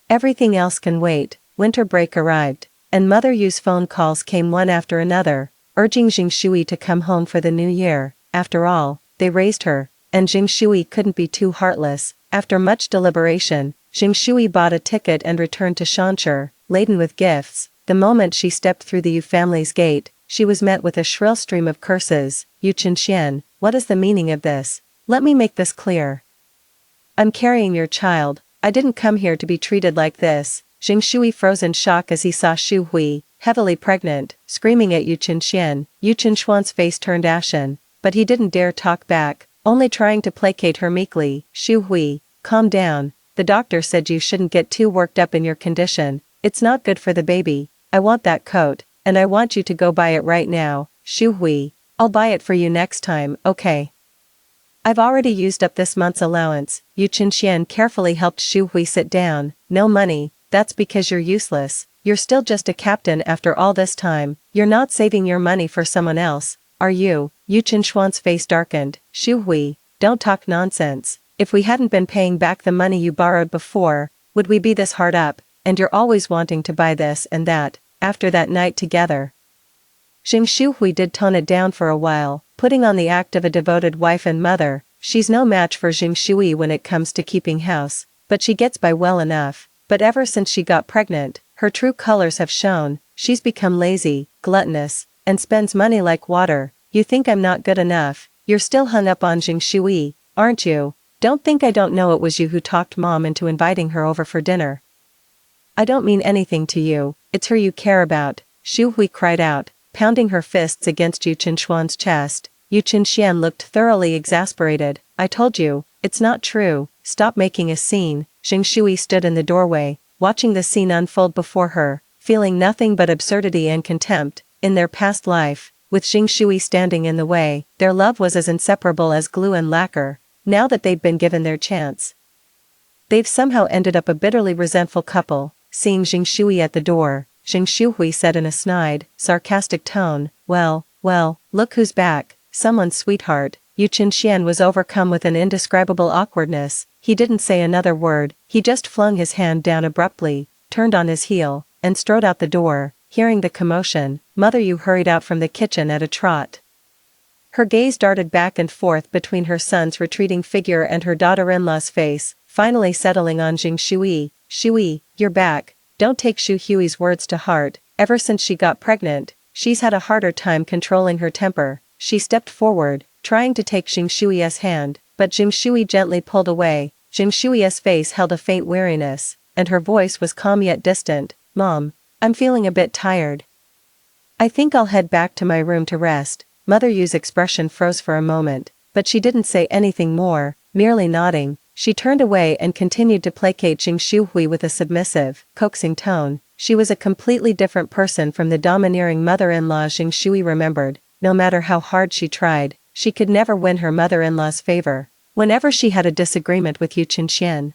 Speaker 1: Everything else can wait. Winter break arrived, and Mother Yu's phone calls came one after another, urging Jing Shui to come home for the new year. After all, they raised her, and Jing Shui couldn't be too heartless. After much deliberation, Jing Shui bought a ticket and returned to Shancher, laden with gifts. The moment she stepped through the Yu family's gate, she was met with a shrill stream of curses. Yu Chenxian, what is the meaning of this? Let me make this clear. I'm carrying your child. I didn't come here to be treated like this. Jing Shui froze in shock as he saw Xu Hui, heavily pregnant, screaming at Yu Chenxian. Yu Chenxuan's face turned ashen, but he didn't dare talk back, only trying to placate her meekly. Xu Hui, calm down. The doctor said you shouldn't get too worked up in your condition. It's not good for the baby. I want that coat, and I want you to go buy it right now. Xu Hui, I'll buy it for you next time, okay? I've already used up this month's allowance. Yu Chenxian carefully helped Xu Hui sit down. No money. That's because you're useless. You're still just a captain after all this time. You're not saving your money for someone else, are you? Yu Chenxuan's face darkened. Xu Hui, don't talk nonsense. If we hadn't been paying back the money you borrowed before, would we be this hard up? And you're always wanting to buy this and that, after that night together. Jing Xu Hui did tone it down for a while, putting on the act of a devoted wife and mother. She's no match for Jing Shui when it comes to keeping house, but she gets by well enough. But ever since she got pregnant, her true colors have shown. She's become lazy, gluttonous, and spends money like water. You think I'm not good enough? You're still hung up on Jing Shui, aren't you? Don't think I don't know it was you who talked Mom into inviting her over for dinner. I don't mean anything to you, it's her you care about, Xu Hui cried out, pounding her fists against Yu Chenxuan's chest. Yu Chenxian looked thoroughly exasperated. I told you, it's not true, stop making a scene. Jing Shui stood in the doorway, watching the scene unfold before her, feeling nothing but absurdity and contempt. In their past life, with Jing Shui standing in the way, their love was as inseparable as glue and lacquer. Now that they'd been given their chance, they've somehow ended up a bitterly resentful couple. Seeing Jing Shui at the door, Jing Shui said in a snide, sarcastic tone, well, look who's back, someone's sweetheart. Yu Chenxian was overcome with an indescribable awkwardness. He didn't say another word, he just flung his hand down abruptly, turned on his heel, and strode out the door. Hearing the commotion, Mother Yu hurried out from the kitchen at a trot. Her gaze darted back and forth between her son's retreating figure and her daughter-in-law's face, finally settling on Jing Shui. Shui, you're back. Don't take Xu Hui's words to heart. Ever since she got pregnant, she's had a harder time controlling her temper. She stepped forward, trying to take Jing Shui's hand, but Jing Shui gently pulled away. Jing Shui's face held a faint weariness, and her voice was calm yet distant. Mom, I'm feeling a bit tired. I think I'll head back to my room to rest. Mother Yu's expression froze for a moment, but she didn't say anything more, merely nodding. She turned away and continued to placate Jing Shuhui with a submissive, coaxing tone. She was a completely different person from the domineering mother-in-law Jing Shui remembered. No matter how hard she tried, she could never win her mother-in-law's favor. Whenever she had a disagreement with Yu Qinxian,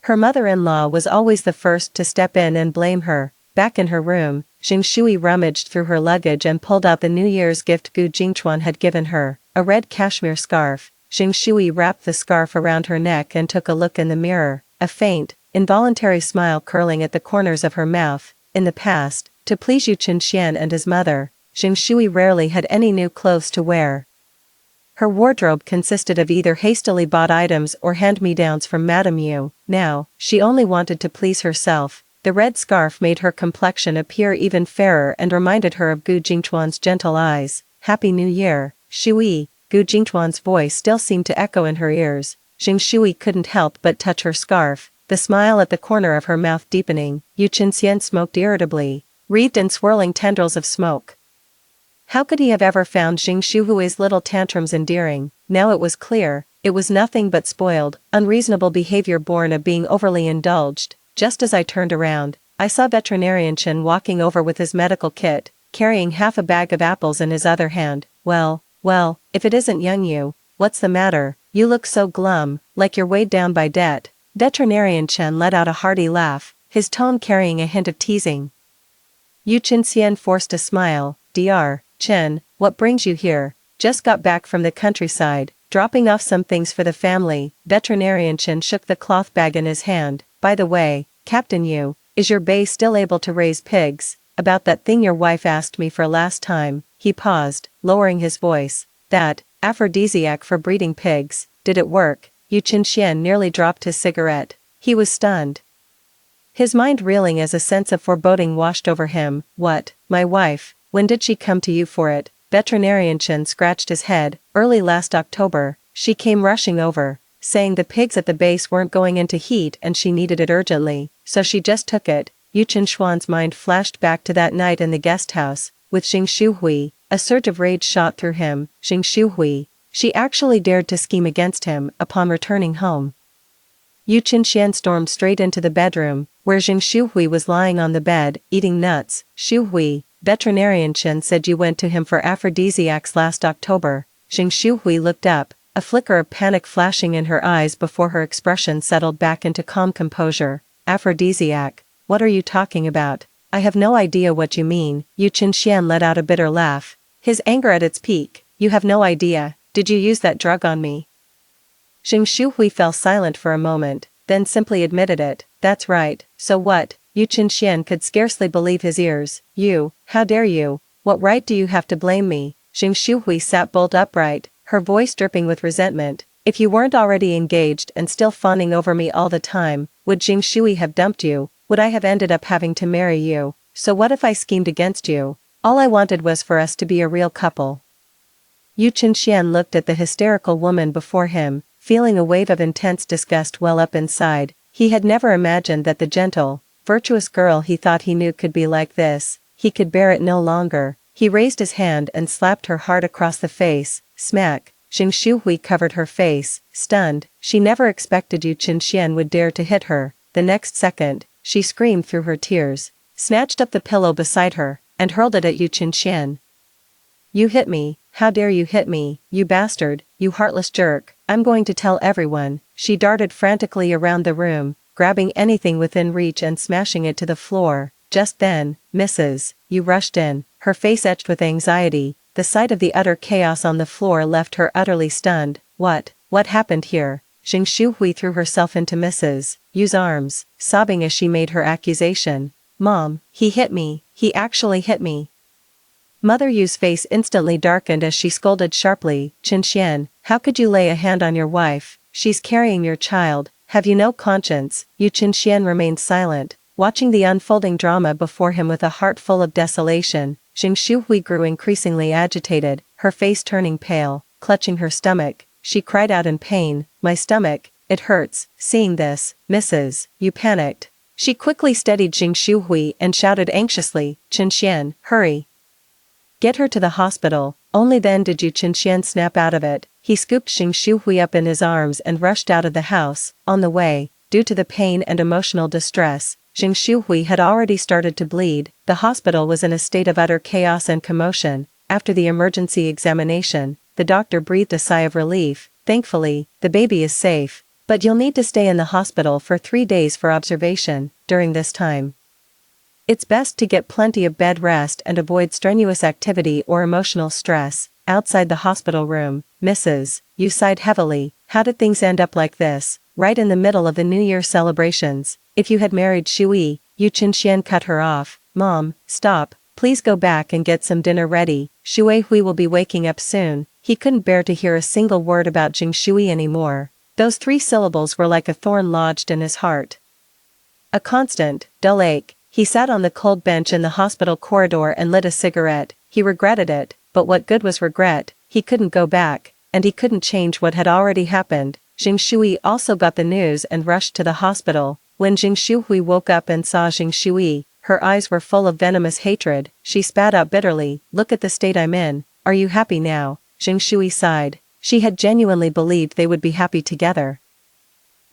Speaker 1: her mother-in-law was always the first to step in and blame her. Back in her room, Jing Shui rummaged through her luggage and pulled out the New Year's gift Gu Jingchuan had given her, a red cashmere scarf. Jing Shui wrapped the scarf around her neck and took a look in the mirror, a faint, involuntary smile curling at the corners of her mouth. In the past, to please Yu Qinxian and his mother, Jing Shui rarely had any new clothes to wear. Her wardrobe consisted of either hastily bought items or hand-me-downs from Madame Yu. Now, she only wanted to please herself. The red scarf made her complexion appear even fairer and reminded her of Gu Jingchuan's gentle eyes. Happy New Year, Shui. Gu Jingchuan's voice still seemed to echo in her ears. Jing Shui couldn't help but touch her scarf, the smile at the corner of her mouth deepening. Yu Qinxian smoked irritably, wreathed in swirling tendrils of smoke. How could he have ever found Jing Shuhui's little tantrums endearing? Now it was clear, it was nothing but spoiled, unreasonable behavior born of being overly indulged. Just as I turned around, I saw Veterinarian Chen walking over with his medical kit, carrying half a bag of apples in his other hand. Well, if it isn't young you, what's the matter? You look so glum, like you're weighed down by debt. Veterinarian Chen let out a hearty laugh, his tone carrying a hint of teasing. Yu Qinxian forced a smile. Dr. Chen, what brings you here? Just got back from the countryside, dropping off some things for the family. Veterinarian Chen shook the cloth bag in his hand. By the way, Captain Yu, is your bay still able to raise pigs? About that thing your wife asked me for last time. He paused, lowering his voice. That aphrodisiac for breeding pigs, did it work? Yu Qinxian nearly dropped his cigarette. He was stunned, his mind reeling as a sense of foreboding washed over him. What, my wife? When did she come to you for it? Veterinarian Chen scratched his head. Early last October, she came rushing over, saying the pigs at the base weren't going into heat and she needed it urgently, so she just took it. Yu Qinxuan's mind flashed back to that night in the guest house, with Jing Shuhui. A surge of rage shot through him. Jing Shuhui. She actually dared to scheme against him. Upon returning home, Yu Qinxian stormed straight into the bedroom, where Jing Shuhui was lying on the bed, eating nuts. Shuhui, Veterinarian Chen said you went to him for aphrodisiacs last October. Jing Shuhui looked up, a flicker of panic flashing in her eyes before her expression settled back into calm composure. Aphrodisiac? What are you talking about? I have no idea what you mean. Yu Qinxian let out a bitter laugh, his anger at its peak. You have no idea. Did you use that drug on me? Jing Shuhui fell silent for a moment, then simply admitted it. That's right. So what? Yu Qinxian could scarcely believe his ears. You, how dare you? What right do you have to blame me? Jing Shuhui sat bolt upright, her voice dripping with resentment. If you weren't already engaged and still fawning over me all the time, would Jing Shui have dumped you? Would I have ended up having to marry you? So what if I schemed against you? All I wanted was for us to be a real couple. Yu Qinxian looked at the hysterical woman before him, feeling a wave of intense disgust well up inside. He had never imagined that the gentle, virtuous girl he thought he knew could be like this. He could bear it no longer. He raised his hand and slapped her hard across the face. Smack. Jing Shuhui covered her face, stunned. She never expected Yu Qinxian would dare to hit her. The next second, she screamed through her tears, snatched up the pillow beside her, and hurled it at Yu Qinxian. You hit me. How dare you hit me, you bastard, you heartless jerk. I'm going to tell everyone. She darted frantically around the room, grabbing anything within reach and smashing it to the floor. Just then, Mrs. Yu rushed in, her face etched with anxiety. The sight of the utter chaos on the floor left her utterly stunned. What happened here? Jing Shuhui threw herself into Mrs. Yu's arms, sobbing as she made her accusation. Mom, he hit me, he actually hit me. Mother Yu's face instantly darkened as she scolded sharply. Qinxian, how could you lay a hand on your wife? She's carrying your child. Have you no conscience? Yu Qinxian remained silent, Watching the unfolding drama before him with a heart full of desolation, Jing Shuhui grew increasingly agitated, her face turning pale. Clutching her stomach, she cried out in pain, "My stomach, it hurts." Seeing this, Mrs. Yu panicked. She quickly steadied Jing Shuhui and shouted anxiously, "Qinxian, hurry. Get her to the hospital." Only then did Qinxian snap out of it. He scooped Jing Shuhui up in his arms and rushed out of the house. On the way, due to the pain and emotional distress, Jing Shuhui had already started to bleed. The hospital was in a state of utter chaos and commotion. After the emergency examination, the doctor breathed a sigh of relief. "Thankfully, the baby is safe, but you'll need to stay in the hospital for 3 days for observation. During this time, it's best to get plenty of bed rest and avoid strenuous activity or emotional stress." Outside the hospital room, Mrs. Yu sighed heavily. How did things end up like this, right in the middle of the New Year celebrations? If you had married Shui, Yu Qinxian cut her off. "Mom, stop. Please go back and get some dinner ready. Shui Hui will be waking up soon." He couldn't bear to hear a single word about Jing Shui anymore. Those 3 syllables were like a thorn lodged in his heart. A constant, dull ache. He sat on the cold bench in the hospital corridor and lit a cigarette. He regretted it, but what good was regret? He couldn't go back, and he couldn't change what had already happened. Jing Shui also got the news and rushed to the hospital. When Jing Shuhui woke up and saw Jing Shui, her eyes were full of venomous hatred. She spat out bitterly, "Look at the state I'm in. Are you happy now?" Jing Shui sighed. She had genuinely believed they would be happy together.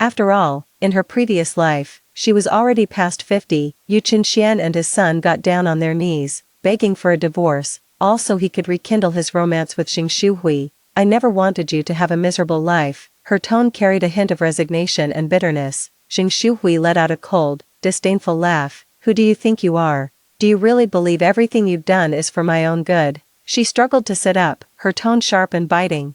Speaker 1: After all, in her previous life, she was already past 50. Yu Qinxian and his son got down on their knees, begging for a divorce, also he could rekindle his romance with Jing Shuhui. "I never wanted you to have a miserable life." Her tone carried a hint of resignation and bitterness. Jing Shuhui let out a cold, disdainful laugh. "Who do you think you are? Do you really believe everything you've done is for my own good?" She struggled to sit up, her tone sharp and biting.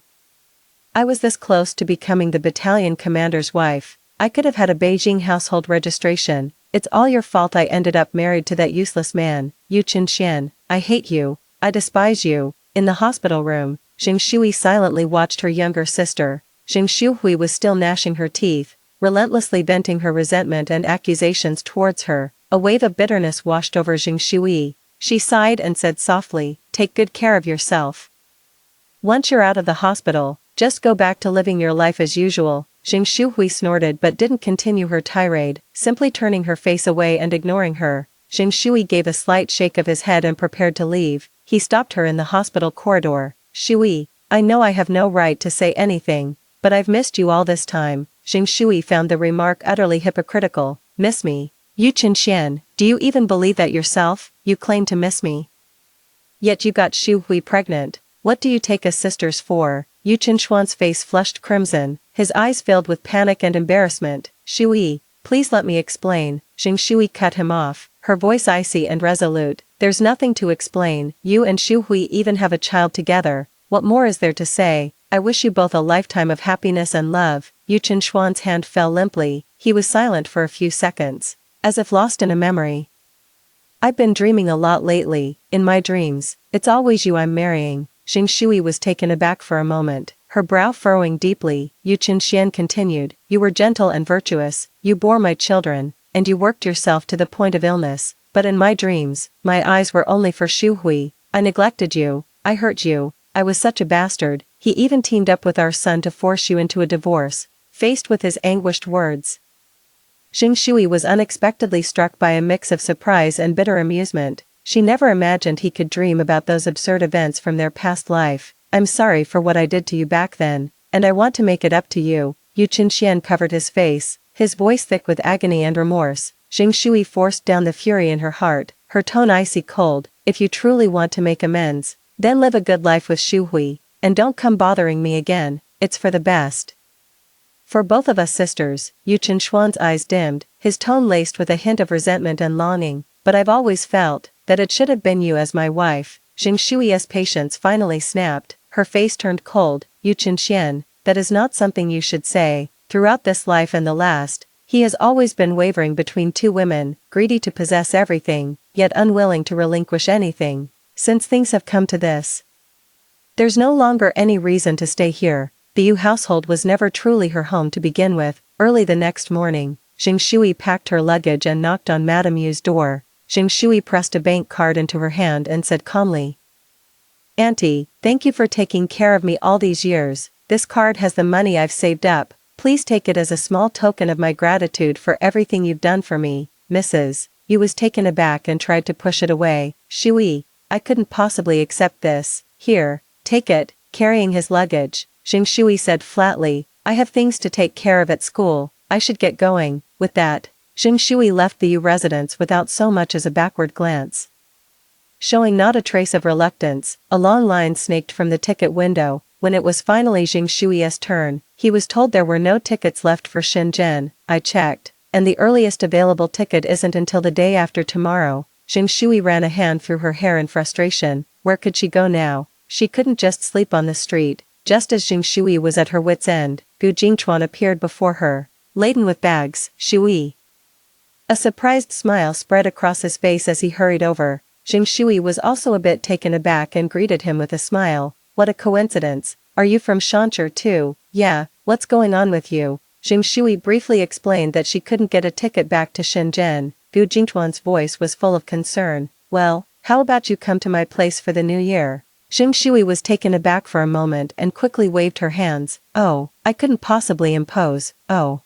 Speaker 1: "I was this close to becoming the battalion commander's wife. I could have had a Beijing household registration. It's all your fault I ended up married to that useless man. Yu Qinxian, I hate you. I despise you." In the hospital room, Jing Shui silently watched her younger sister. Jing Shuhui was still gnashing her teeth, relentlessly venting her resentment and accusations towards her. A wave of bitterness washed over Jing Shui. She sighed and said softly, "Take good care of yourself. Once you're out of the hospital, just go back to living your life as usual." Jing Shuhui snorted but didn't continue her tirade, simply turning her face away and ignoring her. Jing Shui gave a slight shake of his head and prepared to leave. He stopped her in the hospital corridor. "Shui, I know I have no right to say anything, but I've missed you all this time." Jing Shui found the remark utterly hypocritical. "Miss me? Yu Qinxian, do you even believe that yourself? You claim to miss me. Yet you got Shu Hui pregnant. What do you take us sisters for?" Yu Qinshuan's face flushed crimson, his eyes filled with panic and embarrassment. "Shui, please let me explain." Jing Shui cut him off, her voice icy and resolute. "There's nothing to explain. You and Shu Hui even have a child together. What more is there to say? I wish you both a lifetime of happiness and love." Yu Qinshuan's hand fell limply. He was silent for a few seconds, as if lost in a memory. "I've been dreaming a lot lately. In my dreams, it's always you I'm marrying." Jing Shui was taken aback for a moment, her brow furrowing deeply. Yu Qinxian continued, "You were gentle and virtuous, you bore my children, and you worked yourself to the point of illness, but in my dreams, my eyes were only for Shu Hui. I neglected you, I hurt you, I was such a bastard. He even teamed up with our son to force you into a divorce." Faced with his anguished words, Jing Shui was unexpectedly struck by a mix of surprise and bitter amusement. She never imagined he could dream about those absurd events from their past life. "I'm sorry for what I did to you back then, and I want to make it up to you." Yu Qinxian covered his face, his voice thick with agony and remorse. Jing Shui forced down the fury in her heart, her tone icy cold. "If you truly want to make amends, then live a good life with Shu Hui, and don't come bothering me again. It's for the best. For both of us sisters." Yu Qinshuan's eyes dimmed, his tone laced with a hint of resentment and longing. "But I've always felt that it should have been you as my wife." Jing Shui's patience finally snapped, her face turned cold. "Yu Qinxian, that is not something you should say. Throughout this life and the last, he has always been wavering between 2 women, greedy to possess everything, yet unwilling to relinquish anything. Since things have come to this, there's no longer any reason to stay here." The Yu household was never truly her home to begin with. Early the next morning, Jing Shui packed her luggage and knocked on Madame Yu's door. Jing Shui pressed a bank card into her hand and said calmly, "Auntie, thank you for taking care of me all these years. This card has the money I've saved up. Please take it as a small token of my gratitude for everything you've done for me, Mrs. Yu." Was taken aback and tried to push it away. "Shui, I couldn't possibly accept this. Here, take it." Carrying his luggage, Jing Shui said flatly, "I have things to take care of at school. I should get going." With that, Jing Shui left the Yu residence without so much as a backward glance. Showing not a trace of reluctance, a long line snaked from the ticket window. When it was finally Jing Shui's turn, he was told there were no tickets left for Shenzhen. "I checked, and the earliest available ticket isn't until the day after tomorrow." Jing Shui ran a hand through her hair in frustration. Where could she go now? She couldn't just sleep on the street. Just as Jing Shui was at her wit's end, Gu Jingchuan appeared before her, laden with bags. "Shui." A surprised smile spread across his face as he hurried over. Jing Shui was also a bit taken aback and greeted him with a smile. "What a coincidence. Are you from Shancher too?" "Yeah, what's going on with you?" Jing Shui briefly explained that she couldn't get a ticket back to Shenzhen. Gu Jingchuan's voice was full of concern. "Well, how about you come to my place for the new year?" Jing Shui was taken aback for a moment and quickly waved her hands. "Oh, I couldn't possibly impose. Oh.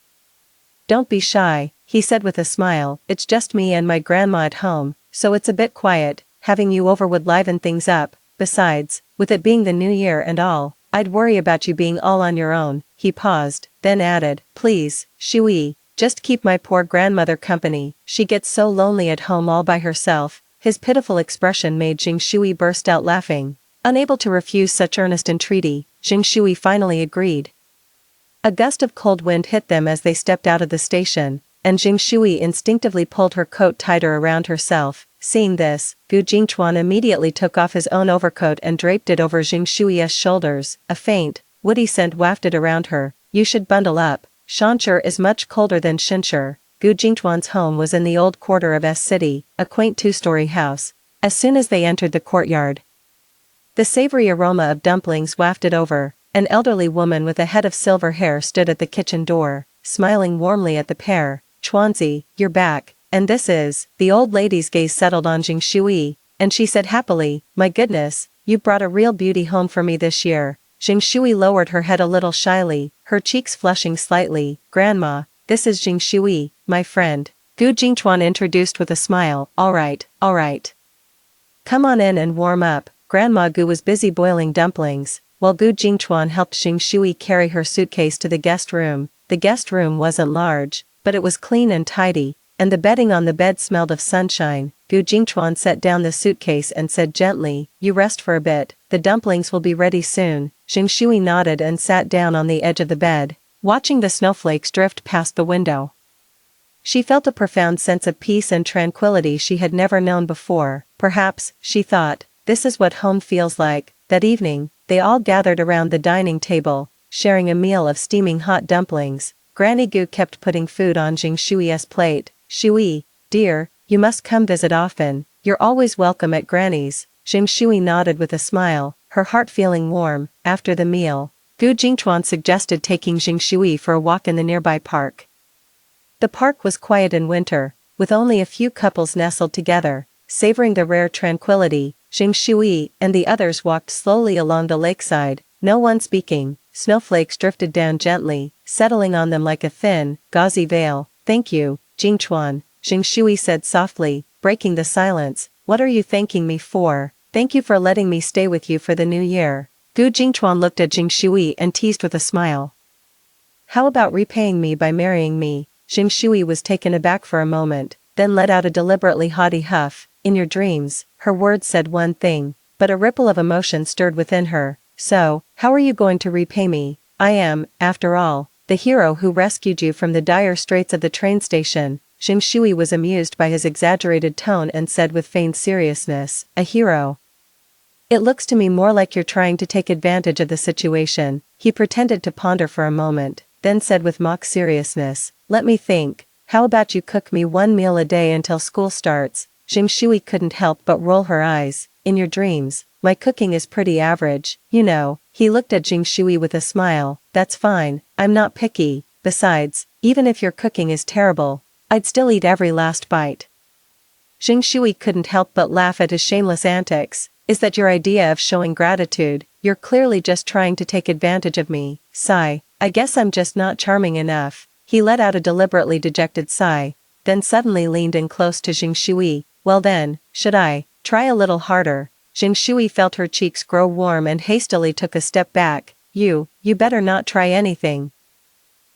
Speaker 1: Don't be shy," he said with a smile. "It's just me and my grandma at home, so it's a bit quiet. Having you over would liven things up. Besides, with it being the new year and all, I'd worry about you being all on your own." He paused, then added, "Please, Shui, just keep my poor grandmother company. She gets so lonely at home all by herself." His pitiful expression made Jing Shui burst out laughing. Unable to refuse such earnest entreaty, Jing Shui finally agreed. A gust of cold wind hit them as they stepped out of the station, and Jing Shui instinctively pulled her coat tighter around herself. Seeing this, Gu Jingchuan immediately took off his own overcoat and draped it over Jing Shui's shoulders. A faint, woody scent wafted around her. "You should bundle up. Shancher is much colder than Shinsher." Gu Jingchuan's home was in the old quarter of S City, a quaint two-story house. As soon as they entered the courtyard, the savory aroma of dumplings wafted over. An elderly woman with a head of silver hair stood at the kitchen door, smiling warmly at the pair. "Chuanzi, you're back. And this is..." The old lady's gaze settled on Jing Shui, and she said happily, "My goodness, you brought a real beauty home for me this year." Jing Shui lowered her head a little shyly, her cheeks flushing slightly. "Grandma, this is Jing Shui, my friend." Gu Jingchuan introduced with a smile. All right. Come on in and warm up." Grandma Gu was busy boiling dumplings, while Gu Jingchuan helped Jing Shui carry her suitcase to the guest room. The guest room wasn't large, but it was clean and tidy, and the bedding on the bed smelled of sunshine. Gu Jingchuan set down the suitcase and said gently, "You rest for a bit, the dumplings will be ready soon." Jing Shui nodded and sat down on the edge of the bed, watching the snowflakes drift past the window. She felt a profound sense of peace and tranquility she had never known before. Perhaps, she thought, this is what home feels like. That evening, they all gathered around the dining table, sharing a meal of steaming hot dumplings. Granny Gu kept putting food on Jing Shui's plate. "Shui, dear, you must come visit often. You're always welcome at Granny's." Jing Shui nodded with a smile, her heart feeling warm. After the meal, Gu Jingchuan suggested taking Jing Shui for a walk in the nearby park. The park was quiet in winter, with only a few couples nestled together, savoring the rare tranquility. Jing Shui and the others walked slowly along the lakeside, no one speaking. Snowflakes drifted down gently, settling on them like a thin, gauzy veil. "Thank you, Jingchuan," Jing Shui said softly, breaking the silence. "What are you thanking me for?" "Thank you for letting me stay with you for the new year." Gu Jingchuan looked at Jing Shui and teased with a smile. "How about repaying me by marrying me?" Jing Shui was taken aback for a moment, then let out a deliberately haughty huff. "In your dreams," her words said one thing, but a ripple of emotion stirred within her. "So, how are you going to repay me? I am, after all, the hero who rescued you from the dire straits of the train station." Jing Shui was amused by his exaggerated tone and said with feigned seriousness, "A hero? It looks to me more like you're trying to take advantage of the situation." He pretended to ponder for a moment, then said with mock seriousness, "Let me think. How about you cook me one meal a day until school starts?" Jing Shui couldn't help but roll her eyes. "In your dreams, my cooking is pretty average, you know." He looked at Jing Shui with a smile. "That's fine, I'm not picky. Besides, Even if your cooking is terrible, I'd still eat every last bite. Jing Shui couldn't help but laugh at his shameless antics. Is that your idea of showing gratitude? You're clearly just trying to take advantage of me. Sigh. I guess I'm just not charming enough. He let out a deliberately dejected sigh, then suddenly leaned in close to Jing Shui. Well then, should I try a little harder? Jing Shui felt her cheeks grow warm and hastily took a step back. You better not try anything.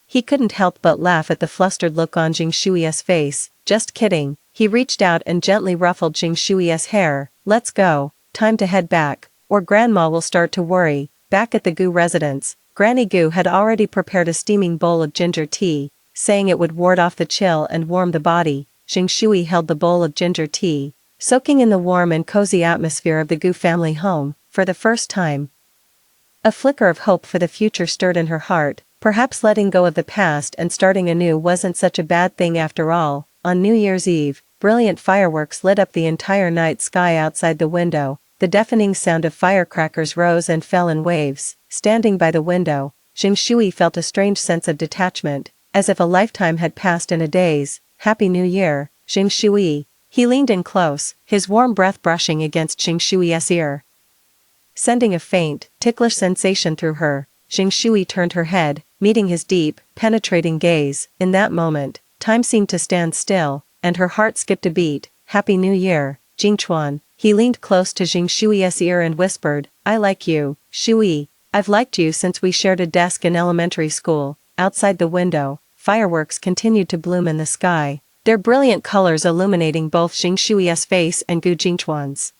Speaker 1: He couldn't help but laugh at the flustered look on Jing Shui's face. Just kidding. He reached out and gently ruffled Jing Shui's hair. Let's go. Time to head back, or Grandma will start to worry. Back at the Gu residence, Granny Gu had already prepared a steaming bowl of ginger tea, saying it would ward off the chill and warm the body. Jing Shui held the bowl of ginger tea, soaking in the warm and cozy atmosphere of the Gu family home, for the first time. A flicker of hope for the future stirred in her heart. Perhaps letting go of the past and starting anew wasn't such a bad thing after all. On New Year's Eve, brilliant fireworks lit up the entire night sky outside the window. The deafening sound of firecrackers rose and fell in waves. Standing by the window, Jing Shui felt a strange sense of detachment, as if a lifetime had passed in a daze. Happy New Year, Jing Shui. He leaned in close, his warm breath brushing against Jing Shui's ear, sending a faint, ticklish sensation through her. Jing Shui turned her head, meeting his deep, penetrating gaze. In that moment, time seemed to stand still, and her heart skipped a beat. Happy New Year, Jingchuan. He leaned close to Jing Shui's ear and whispered, I like you, Shui. I've liked you since we shared a desk in elementary school. Outside the window, fireworks continued to bloom in the sky, their brilliant colors illuminating both Jing Shui's face and Gu Jingchuan's.